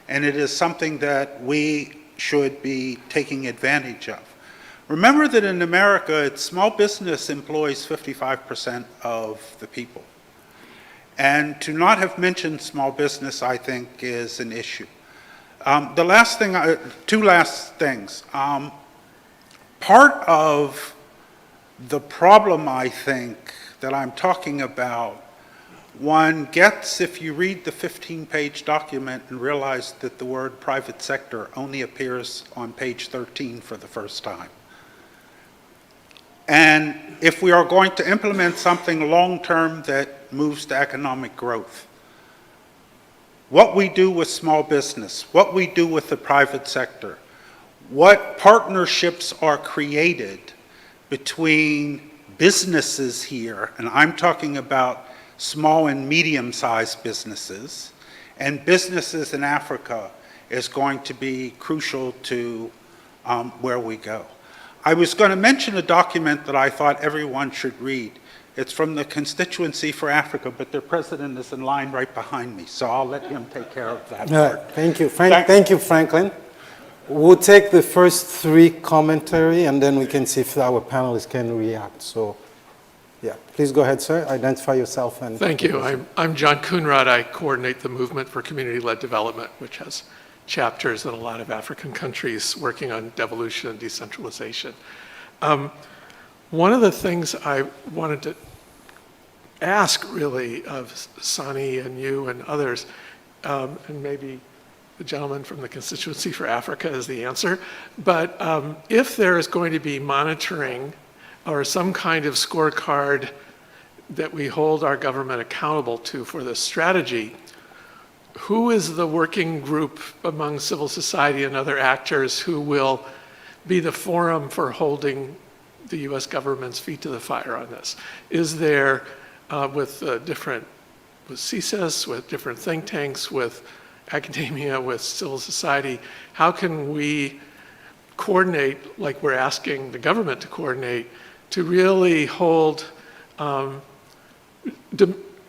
and it is something that we should be taking advantage of. Remember that in America, small business employs 55% of the people. And to not have mentioned small business, I think, is an issue. The last thing, 2 last things. Part of the problem, I think, that I'm talking about, one gets if you read the 15-page document and realize that the word private sector only appears on page 13 for the first time. And if we are going to implement something long-term that moves to economic growth, what we do with small business, what we do with the private sector, what partnerships are created between businesses here, and I'm talking about small and medium-sized businesses, and businesses in Africa, is going to be crucial to where we go. I was going to mention a document that I thought everyone should read. It's from the Constituency for Africa, but their president is in line right behind me, so I'll let him take care of that part. Thank you, thank you, Franklin. We'll take the first three commentary, and then we can see if our panelists can react. So, yeah, please go ahead, sir. Identify yourself. And thank you. I'm John Coonrod. I coordinate the Movement for Community-Led Development, which has chapters in a lot of African countries working on devolution and decentralization. One of the things I wanted to ask, really, of Sany and you and others, and maybe the gentleman from the Constituency for Africa is the answer, but if there is going to be monitoring or some kind of scorecard that we hold our government accountable to for this strategy, who is the working group among civil society and other actors who will be the forum for holding the U.S. government's feet to the fire on this? Is there, with CSIS, with different think tanks, with academia, with civil society, how can we coordinate, like we're asking the government to coordinate, to really hold,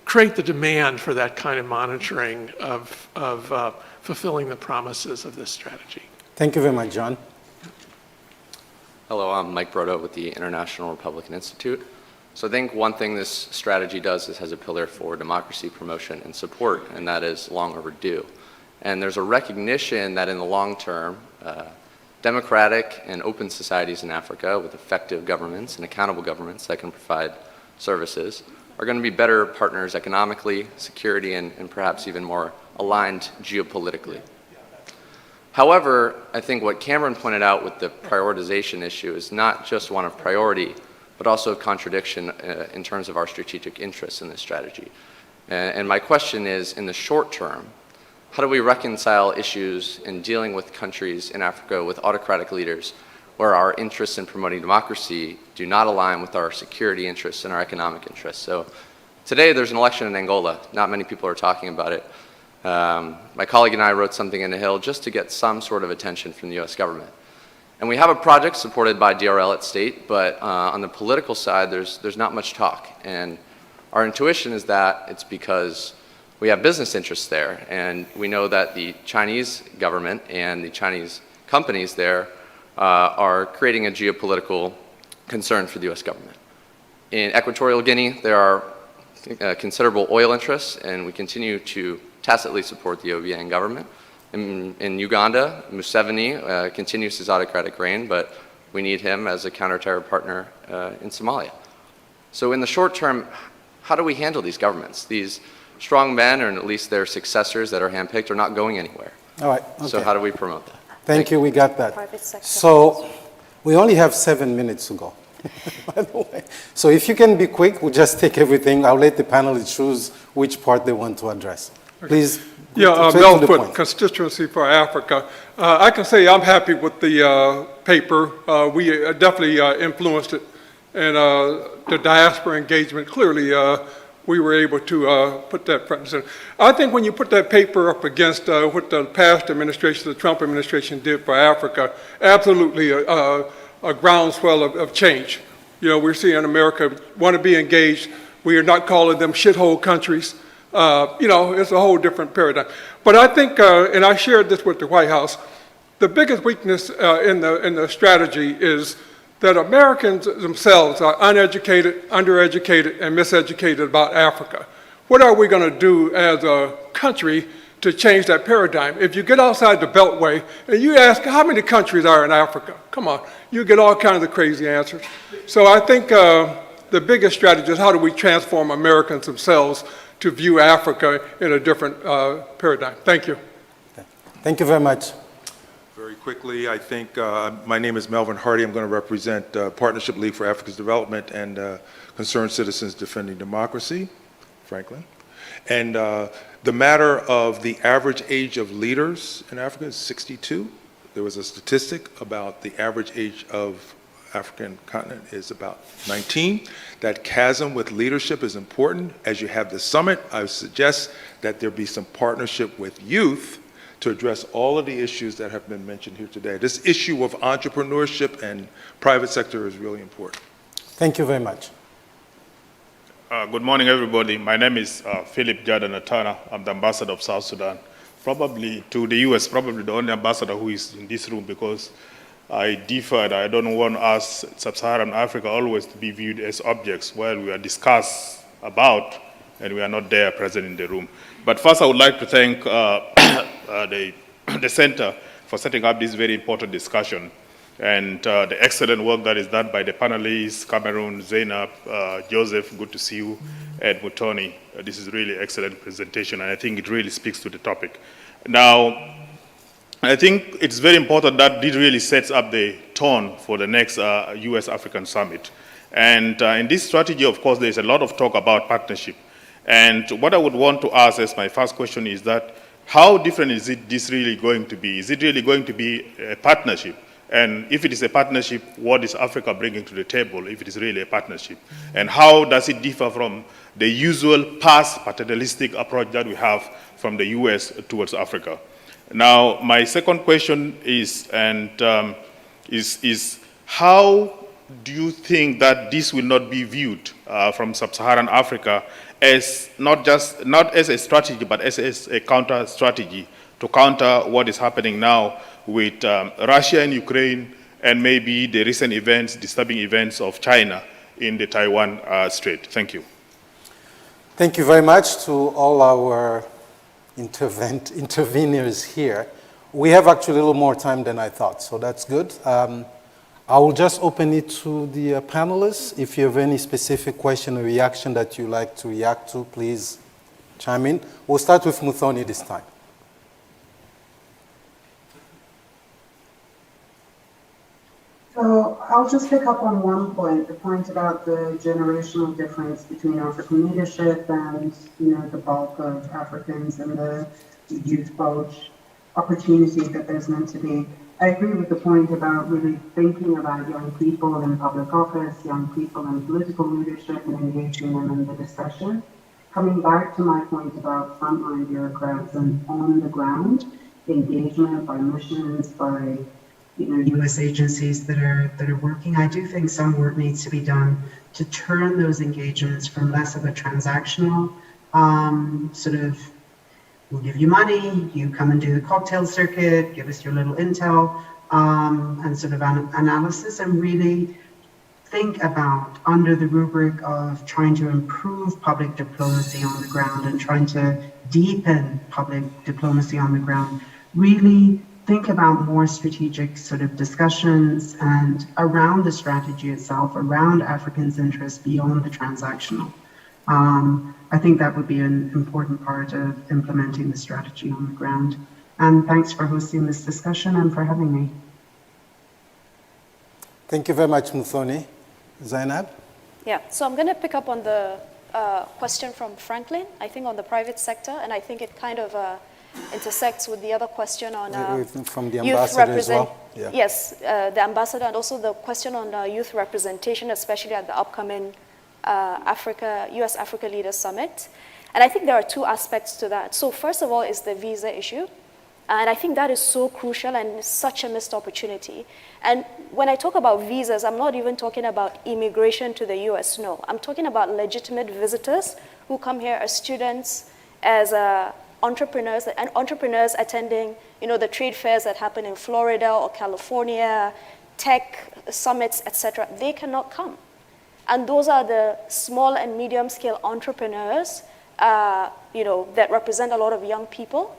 create the demand for that kind of monitoring of fulfilling the promises of this strategy? Thank you very much, John. Hello, I'm Mike Brodo with the International Republican Institute. So I think one thing this strategy does is has a pillar for democracy promotion and support, and that is long overdue. And there's a recognition that in the long term, democratic and open societies in Africa with effective governments and accountable governments that can provide services are going to be better partners economically, security, and perhaps even more aligned geopolitically. However, I think what Cameron pointed out with the prioritization issue is not just one of priority, but also a contradiction in terms of our strategic interests in this strategy. And my question is, in the short term, how do we reconcile issues in dealing with countries in Africa with autocratic leaders where our interests in promoting democracy do not align with our security interests and our economic interests? So today there's an election in Angola. Not many people are talking about it. My colleague and I wrote something in the Hill just to get some sort of attention from the US government. And we have a project supported by DRL at state, but on the political side, there's not much talk. And our intuition is that it's because we have business interests there. And we know that the Chinese government and the Chinese companies there are creating a geopolitical concern for the US government. In Equatorial Guinea, there are considerable oil interests, and we continue to tacitly support the OBN government. In Uganda, Museveni continues his autocratic reign, but we need him as a counter-terror partner in Somalia. So in the short term, how do we handle these governments? These strong men, or at least their successors that are handpicked, are not going anywhere. All right. Okay. So how do we promote that? Thank you. We got that. Private sector. So we only have 7 minutes to go, by the way. So if you can be quick, we'll just take everything. I'll let the panelists choose which part they want to address. Please. Yeah, Melfoot, Constituency for Africa. I can say I'm happy with the paper. We definitely influenced it. And the diaspora engagement, clearly we were able to put that front and center. I think when you put that paper up against what the past administration, the Trump administration did for Africa, absolutely a groundswell of change. You know, we're seeing America want to be engaged. We are not calling them shithole countries. You know, it's a whole different paradigm. But I think, and I shared this with the White House, the biggest weakness in the strategy is that Americans themselves are uneducated, undereducated, and miseducated about Africa. What are we going to do as a country to change that paradigm? If you get outside the Beltway and you ask how many countries are in Africa, come on, you get all kinds of crazy answers. So I think the biggest strategy is how do we transform Americans themselves to view Africa in a different paradigm. Thank you. Thank you very much. Very quickly, I think my name is Melvin Hardy. I'm going to represent Partnership League for Africa's Development and Concerned Citizens Defending Democracy, Franklin. And the matter of the average age of leaders in Africa is 62. There was a statistic about the average age of African continent is about 19. That chasm with leadership is important. As you have the summit, I would suggest that there be some partnership with youth to address all of the issues that have been mentioned here today. This issue of entrepreneurship and private sector is really important. Thank you very much. Good morning, everybody. My name is Philip Jordan Atana. I'm the ambassador of South Sudan. Probably to the US, probably the only ambassador who is in this room, because I differed. I don't want us, Sub-Saharan Africa, always to be viewed as objects while we are discussed about and we are not there present in the room. But first, I would like to thank the Center for setting up this very important discussion and the excellent work that is done by the panelists, Cameroon, Zainab, Joseph, good to see you, and Mutoni. This is really excellent presentation, and I think it really speaks to the topic. Now, I think it's very important that this really sets up the tone for the next US-African summit. And in this strategy, of course, there's a lot of talk about partnership. And what I would want to ask as my first question is that, how different is this really going to be? Is it really going to be a partnership? And if it is a partnership, what is Africa bringing to the table if it is really a partnership? And how does it differ from the usual past paternalistic approach that we have from the US towards Africa? Now, my second question is, how do you think that this will not be viewed from Sub-Saharan Africa as not as a strategy, but as a counter strategy to counter what is happening now with Russia and Ukraine, and maybe the recent events, disturbing events of China in the Taiwan Strait? Thank you. Thank you very much to all our interveners here. We have actually a little more time than I thought, so that's good. I will just open it to the panelists. If you have any specific question or reaction that you like to react to, please chime in. We'll start with Muthoni this time. So I'll just pick up on one point, the point about the generational difference between African leadership and, the bulk of Africans and the youth bulge opportunity that there's meant to be. I agree with the point about really thinking about young people in public office, young people in political leadership, and engaging them in the discussion. Coming back to my point about frontline bureaucrats and on the ground engagement by missions, by U.S. agencies that are working, I do think some work needs to be done to turn those engagements from less of a transactional sort of, we'll give you money, you come and do the cocktail circuit, give us your little intel, and sort of analysis, and really think about, under the rubric of trying to improve public diplomacy on the ground and trying to deepen public diplomacy on the ground, really think about more strategic sort of discussions and around the strategy itself, around Africans' interests beyond the transactional. I think that would be an important part of implementing the strategy on the ground. And thanks for hosting this discussion and for having me. Thank you very much, Muthoni. Zainab? Yeah, so I'm going to pick up on the question from Franklin, I think on the private sector, and I think it kind of intersects with the other question on from the youth ambassador as well. Yeah. Yes, the ambassador, and also the question on youth representation, especially at the upcoming US-Africa Leaders Summit. And I think there are two aspects to that. So first of all is the visa issue. And I think that is so crucial and such a missed opportunity. And when I talk about visas, I'm not even talking about immigration to the US, no. I'm talking about legitimate visitors who come here as students, as entrepreneurs, and entrepreneurs attending, the trade fairs that happen in Florida or California, tech summits, etc. They cannot come. And those are the small and medium scale entrepreneurs, that represent a lot of young people,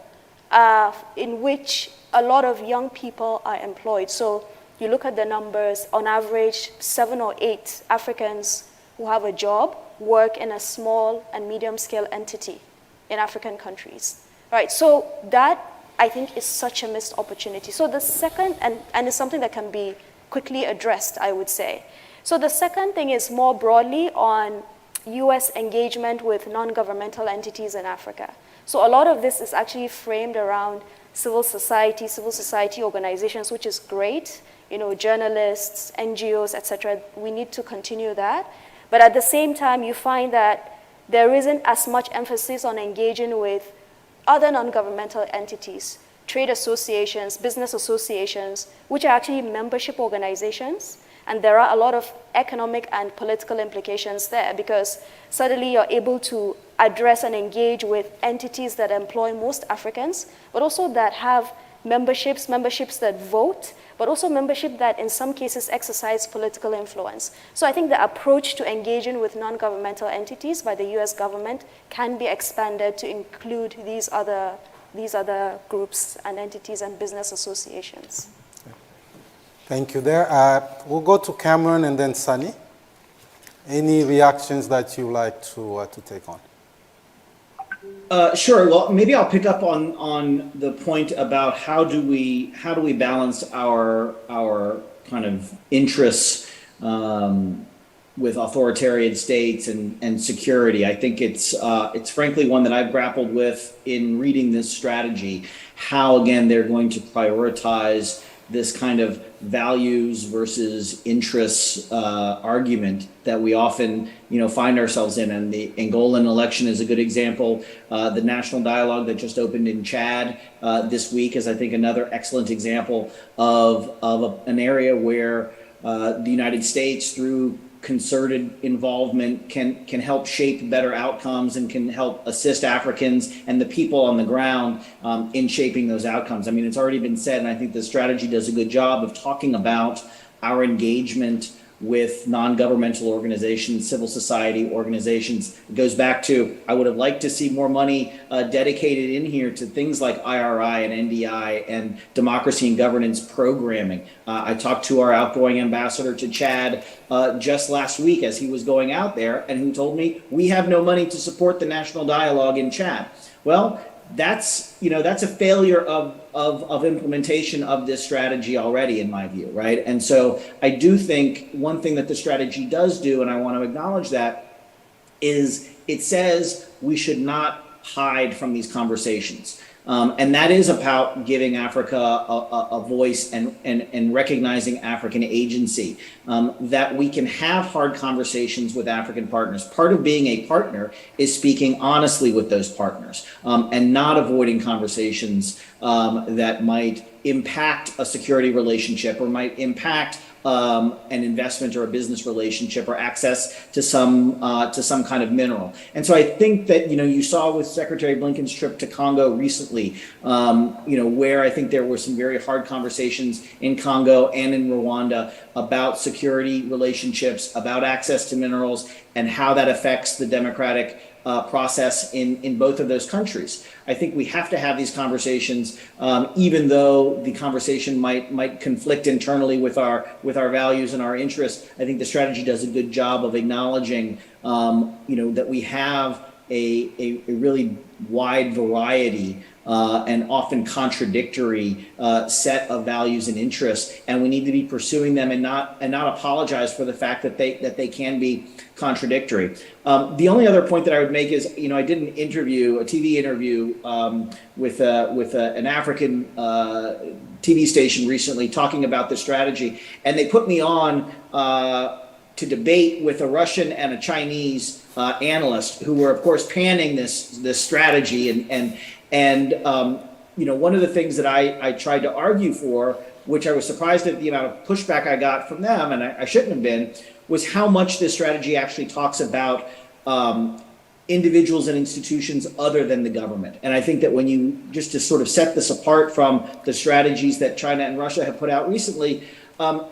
in which a lot of young people are employed. So you look at the numbers, on average, 7 or 8 Africans who have a job work in a small and medium scale entity in African countries. Right, so that I think is such a missed opportunity. So the second, and it's something that can be quickly addressed, I would say. So the second thing is more broadly on US engagement with non-governmental entities in Africa. So a lot of this is actually framed around civil society organizations, which is great, journalists, NGOs, etc. We need to continue that. But at the same time, you find that there isn't as much emphasis on engaging with other non-governmental entities trade associations, business associations, which are actually membership organizations. And there are a lot of economic and political implications there, because suddenly you're able to address and engage with entities that employ most Africans, but also that have memberships that vote, but also membership that in some cases exercise political influence. So I think the approach to engaging with non-governmental entities by the US government can be expanded to include these other groups and entities and business associations. Thank you there. We'll go to Cameron and then Sany. Any reactions that you like to take on? Sure. Well, maybe I'll pick up on the point about how do we balance our kind of interests with authoritarian states and security. I think it's frankly one that I've grappled with in reading this strategy. How again they're going to prioritize this kind of values versus interests argument that we often, find ourselves in. And the Angolan election is a good example. The national dialogue that just opened in Chad this week is, I think, another excellent example of an area where the United States, through concerted involvement, can help shape better outcomes and can help assist Africans and the people on the ground in shaping those outcomes. I mean, it's already been said, and I think the strategy does a good job of talking about our engagement with non-governmental organizations, civil society organizations. It goes back to, I would have liked to see more money dedicated in here to things like IRI and NDI and democracy and governance programming. I talked to our outgoing ambassador to Chad just last week as he was going out there, and who told me, we have no money to support the national dialogue in Chad. Well, that's a failure of implementation of this strategy already, in my view, right? And so I do think one thing that the strategy does do, and I want to acknowledge that, is it says we should not hide from these conversations. And that is about giving Africa a voice and recognizing African agency, that we can have hard conversations with African partners. Part of being a partner is speaking honestly with those partners and not avoiding conversations that might impact a security relationship or might impact an investment or a business relationship or access to some kind of mineral. And so I think that, you saw with Secretary Blinken's trip to Congo recently, where I think there were some very hard conversations in Congo and in Rwanda about security relationships, about access to minerals, and how that affects the democratic process in both of those countries. I think we have to have these conversations, even though the conversation might conflict internally with our values and our interests. I think the strategy does a good job of acknowledging, that we have a really wide variety and often contradictory set of values and interests, and we need to be pursuing them and not apologize for the fact that they can be contradictory. The only other point that I would make is, I did a TV interview with an African TV station recently talking about the strategy, and they put me on to debate with a Russian and a Chinese analyst who were, of course, panning this strategy and one of the things that I tried to argue for, which I was surprised at the amount of pushback I got from them, and I shouldn't have been, was how much this strategy actually talks about individuals and institutions other than the government. And I think that when you, just to sort of set this apart from the strategies that China and Russia have put out recently,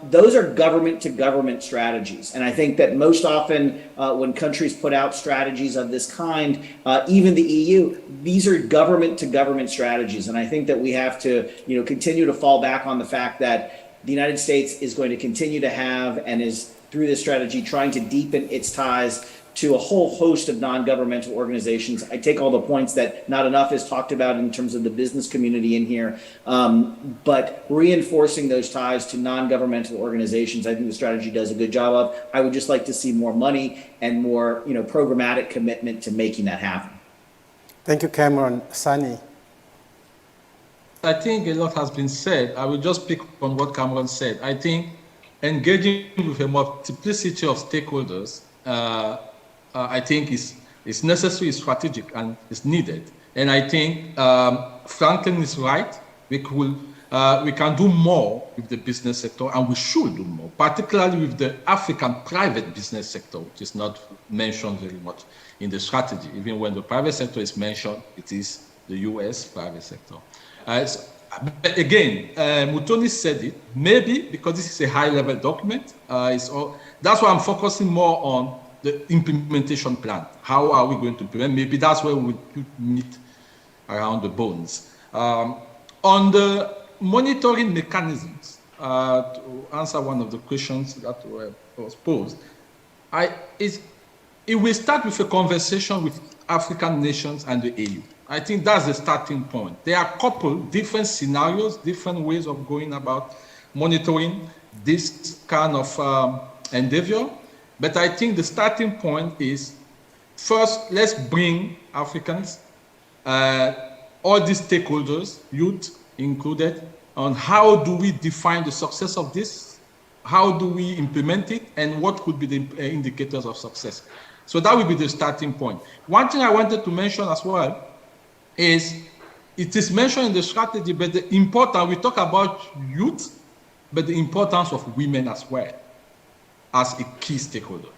those are government to government strategies. And I think that most often when countries put out strategies of this kind, even the EU, these are government to government strategies. And I think that we have to, continue to fall back on the fact that the United States is going to continue to have, and is through this strategy trying to deepen its ties to a whole host of non-governmental organizations. I take all the points that not enough is talked about in terms of the business community in here, but reinforcing those ties to non-governmental organizations, I think the strategy does a good job of. I would just like to see more money and more, programmatic commitment to making that happen. Thank you, Cameron. Sany. I think a lot has been said. I will just pick on what Cameron said. I think engaging with a multiplicity of stakeholders I think is necessary, is strategic, and is needed. And I think Franklin is right. We can do more with the business sector, and we should do more, particularly with the African private business sector, which is not mentioned very much in the strategy. Even when the private sector is mentioned, it is the US private sector. But again, Mutoni said it, maybe because this is a high-level document, that's why I'm focusing more on the implementation plan. How are we going to implement? Maybe that's where we meet around the bones. On the monitoring mechanisms, to answer one of the questions that was posed, it will start with a conversation with African nations and the AU. I think that's the starting point. There are a couple different scenarios, different ways of going about monitoring this kind of endeavor. But I think the starting point is, first, let's bring Africans, all these stakeholders, youth included, on how do we define the success of this, how do we implement it, and what could be the indicators of success. So that will be the starting point. One thing I wanted to mention as well is, it is mentioned in the strategy, but we talk about youth, but the importance of women as well as a key stakeholder.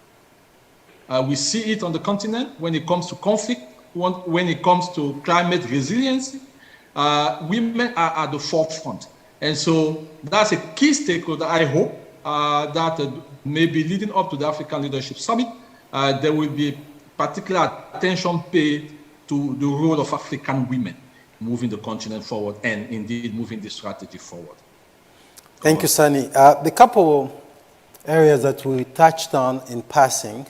We see it on the continent when it comes to conflict, when it comes to climate resiliency. Women are at the forefront. And so that's a key stakeholder. I hope that maybe leading up to the African Leadership Summit, there will be particular attention paid to the role of African women moving the continent forward and indeed moving the strategy forward. Thank you, Sany. The couple areas that we touched on in passing,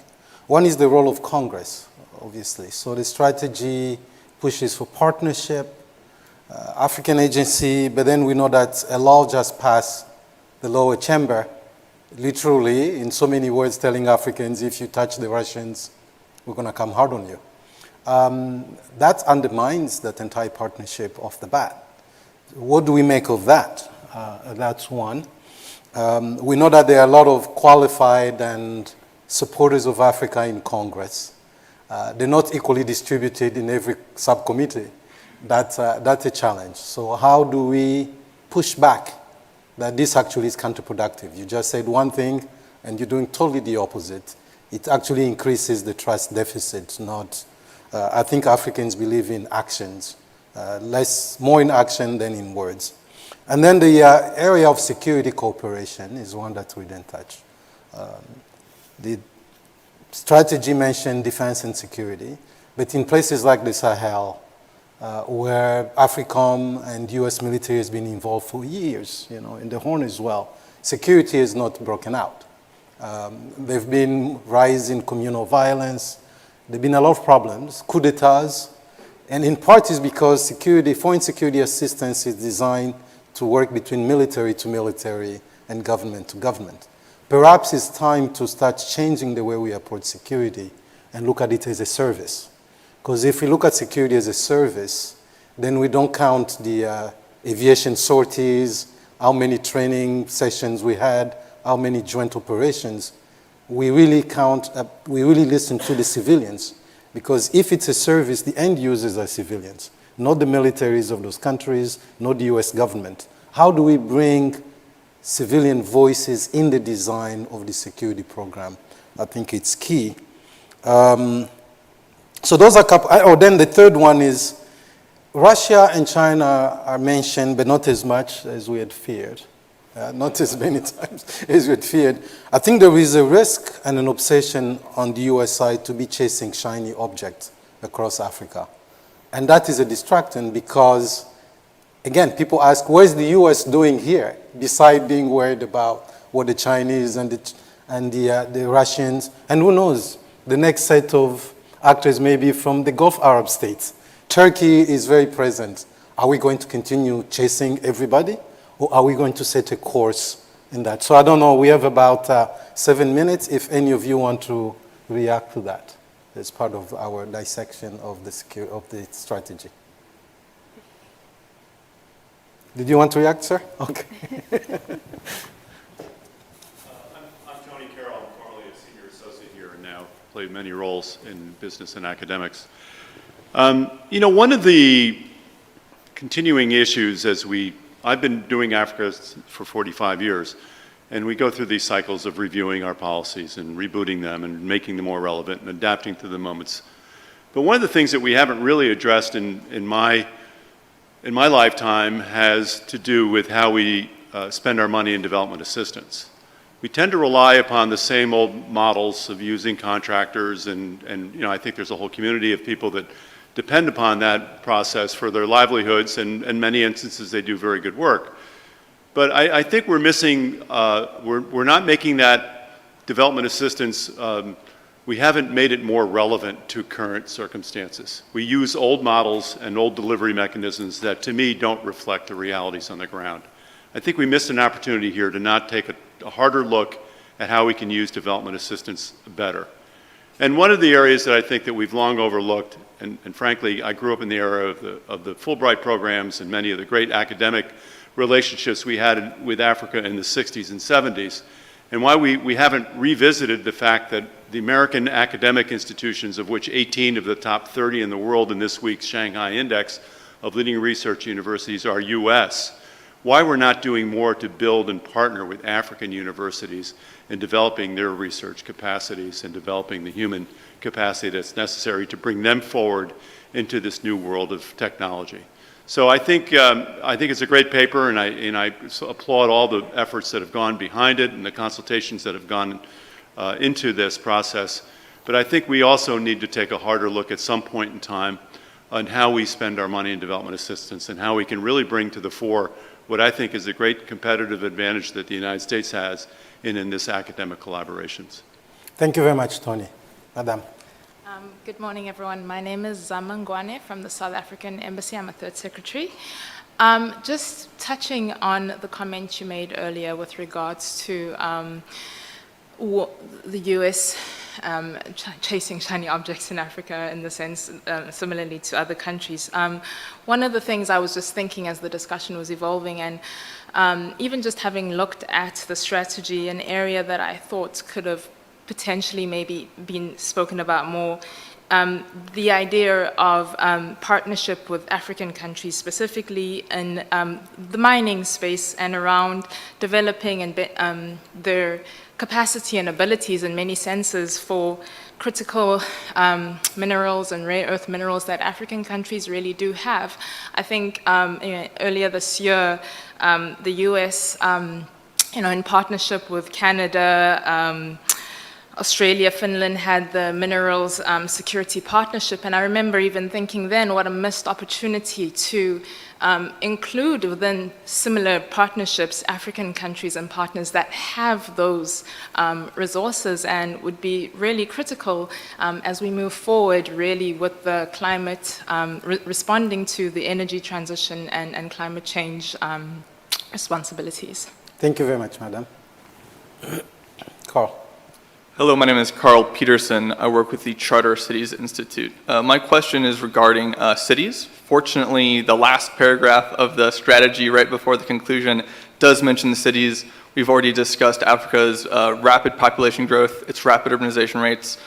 one is the role of Congress, obviously. So the strategy pushes for partnership, African agency, but then we know that a law just passed the lower chamber, literally, in so many words, telling Africans, if you touch the Russians, we're going to come hard on you. That undermines that entire partnership off the bat. What do we make of that? That's one. We know that there are a lot of qualified and supporters of Africa in Congress. They're not equally distributed in every subcommittee. That's a challenge. So how do we push back that this actually is counterproductive? You just said one thing and you're doing totally the opposite. It actually increases the trust deficit, not, I think Africans believe in actions, more in action than in words. And then the area of security cooperation is one that we didn't touch. The strategy mentioned defense and security, but in places like the Sahel, where AFRICOM and US military has been involved for years, in the Horn as well, security is not broken out. There have been rise in communal violence. There have been a lot of problems, coup d'etats, and in part is because foreign security assistance is designed to work between military to military and government to government. Perhaps it's time to start changing the way we approach security and look at it as a service. Because if we look at security as a service, then we don't count the aviation sorties, how many training sessions we had, how many joint operations. We really listen to the civilians. Because if it's a service, the end users are civilians, not the militaries of those countries, not the US government. How do we bring civilian voices in the design of the security program? I think it's key. So those are a couple. Then the third one is Russia and China are mentioned, but not as much as we had feared. Not as many times as we had feared. I think there is a risk and an obsession on the US side to be chasing shiny objects across Africa. And that is a distraction because, again, people ask, what is the US doing here, besides being worried about what the Chinese and the Russians, and who knows, the next set of actors may be from the Gulf Arab states. Turkey is very present. Are we going to continue chasing everybody, or are we going to set a course in that? So I don't know, we have about 7 minutes if any of you want to react to that as part of our dissection of the strategy. Did you want to react, sir? Okay. I'm Tony Carroll. I'm formerly a senior associate here and now played many roles in business and academics. One of the continuing issues I've been doing Africa for 45 years, and we go through these cycles of reviewing our policies and rebooting them and making them more relevant and adapting to the moments. But one of the things that we haven't really addressed in my lifetime has to do with how we spend our money in development assistance. We tend to rely upon the same old models of using contractors, and I think there's a whole community of people that depend upon that process for their livelihoods, and in many instances they do very good work. But I think we're missing, we're not making that development assistance, we haven't made it more relevant to current circumstances. We use old models and old delivery mechanisms that, to me, don't reflect the realities on the ground. I think we missed an opportunity here to not take a harder look at how we can use development assistance better. And one of the areas that I think that we've long overlooked, and frankly, I grew up in the era of the Fulbright programs and many of the great academic relationships we had with Africa in the 60s and 70s, and why we haven't revisited the fact that the American academic institutions, of which 18 of the top 30 in the world in this week's Shanghai Index of leading research universities are U.S., why we're not doing more to build and partner with African universities in developing their research capacities and developing the human capacity that's necessary to bring them forward into this new world of technology. So I think it's a great paper, and I applaud all the efforts that have gone behind it and the consultations that have gone into this process. But I think we also need to take a harder look at some point in time on how we spend our money in development assistance and how we can really bring to the fore what I think is a great competitive advantage that the United States has in this academic collaborations. Thank you very much, Tony. Madam. Good morning, everyone. My name is Zamangwane from the South African Embassy. I'm a third secretary. Just touching on the comment you made earlier with regards to the US chasing shiny objects in Africa, in the sense, similarly to other countries. One of the things I was just thinking as the discussion was evolving, and even just having looked at the strategy, an area that I thought could have potentially maybe been spoken about more, the idea of partnership with African countries, specifically in the mining space and around developing and their capacity and abilities in many senses for critical minerals and rare earth minerals that African countries really do have. I think earlier this year, the US, in partnership with Canada, Australia, Finland had the minerals security partnership, and I remember even thinking then what a missed opportunity to include within similar partnerships African countries and partners that have those resources, and would be really critical as we move forward really with the climate, responding to the energy transition and climate change responsibilities. Thank you very much, Madam. Carl. Hello, my name is Carl Peterson. I work with the Charter Cities Institute. My question is regarding cities. Fortunately, the last paragraph of the strategy right before the conclusion does mention the cities. We've already discussed Africa's rapid population growth, its rapid urbanization rates.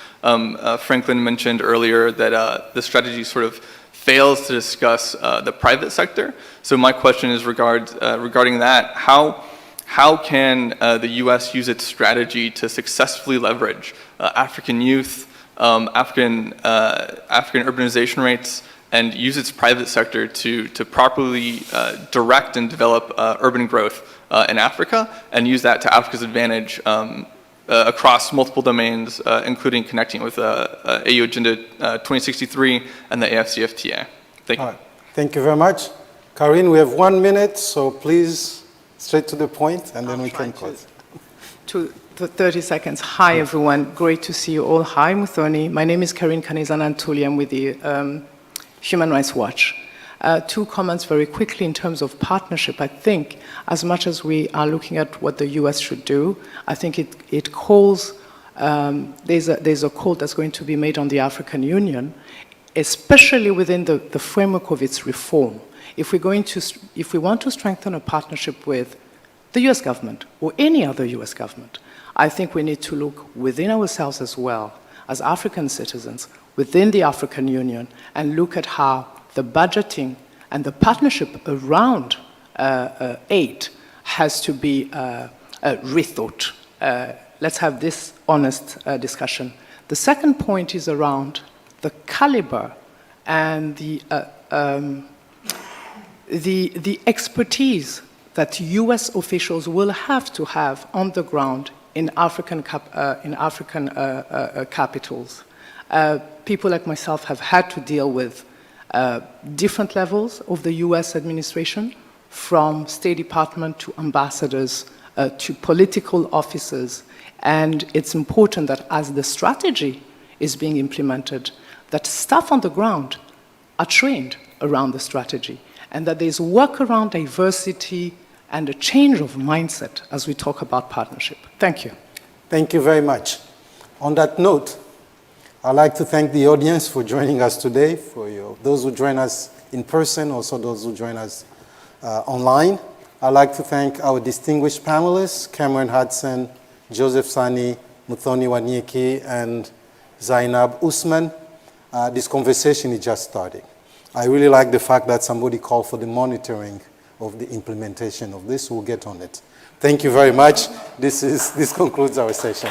Franklin mentioned earlier that the strategy sort of fails to discuss the private sector. So my question is regarding that. How can the U.S. use its strategy to successfully leverage African youth, African urbanization rates, and use its private sector to properly direct and develop urban growth in Africa, and use that to Africa's advantage across multiple domains, including connecting with AU Agenda 2063 and the AFCFTA? Thank you. All right. Thank you very much. Karine, we have 1 minute, so please, straight to the point, and then we can close. To 30 seconds. Hi, everyone. Great to see you all. Hi, Muthoni. My name is Karine Kanizana-Ntuli. I'm with the Human Rights Watch. 2 comments very quickly in terms of partnership. I think as much as we are looking at what the US should do, I think it calls, there's a call that's going to be made on the African Union, especially within the framework of its reform. If we want to strengthen a partnership with the US government or any other US government, I think we need to look within ourselves as well, as African citizens, within the African Union, and look at how the budgeting And the partnership around aid has to be rethought. Let's have this honest discussion. The second point is around the caliber and the expertise that US officials will have to have on the ground in African capitals. People like myself have had to deal with different levels of the US administration, from State Department to ambassadors to political officers. And it's important that as the strategy is being implemented, that staff on the ground are trained around the strategy, and that there's work around diversity and a change of mindset as we talk about partnership. Thank you. Thank you very much. On that note, I'd like to thank the audience for joining us today, those who join us in person, also those who join us online. I'd like to thank our distinguished panelists, Cameron Hudson, Joseph Sany, Muthoni Wanyeki, and Zainab Usman. This conversation is just starting. I really like the fact that somebody called for the monitoring of the implementation of this. We'll get on it. Thank you very much. This concludes our session.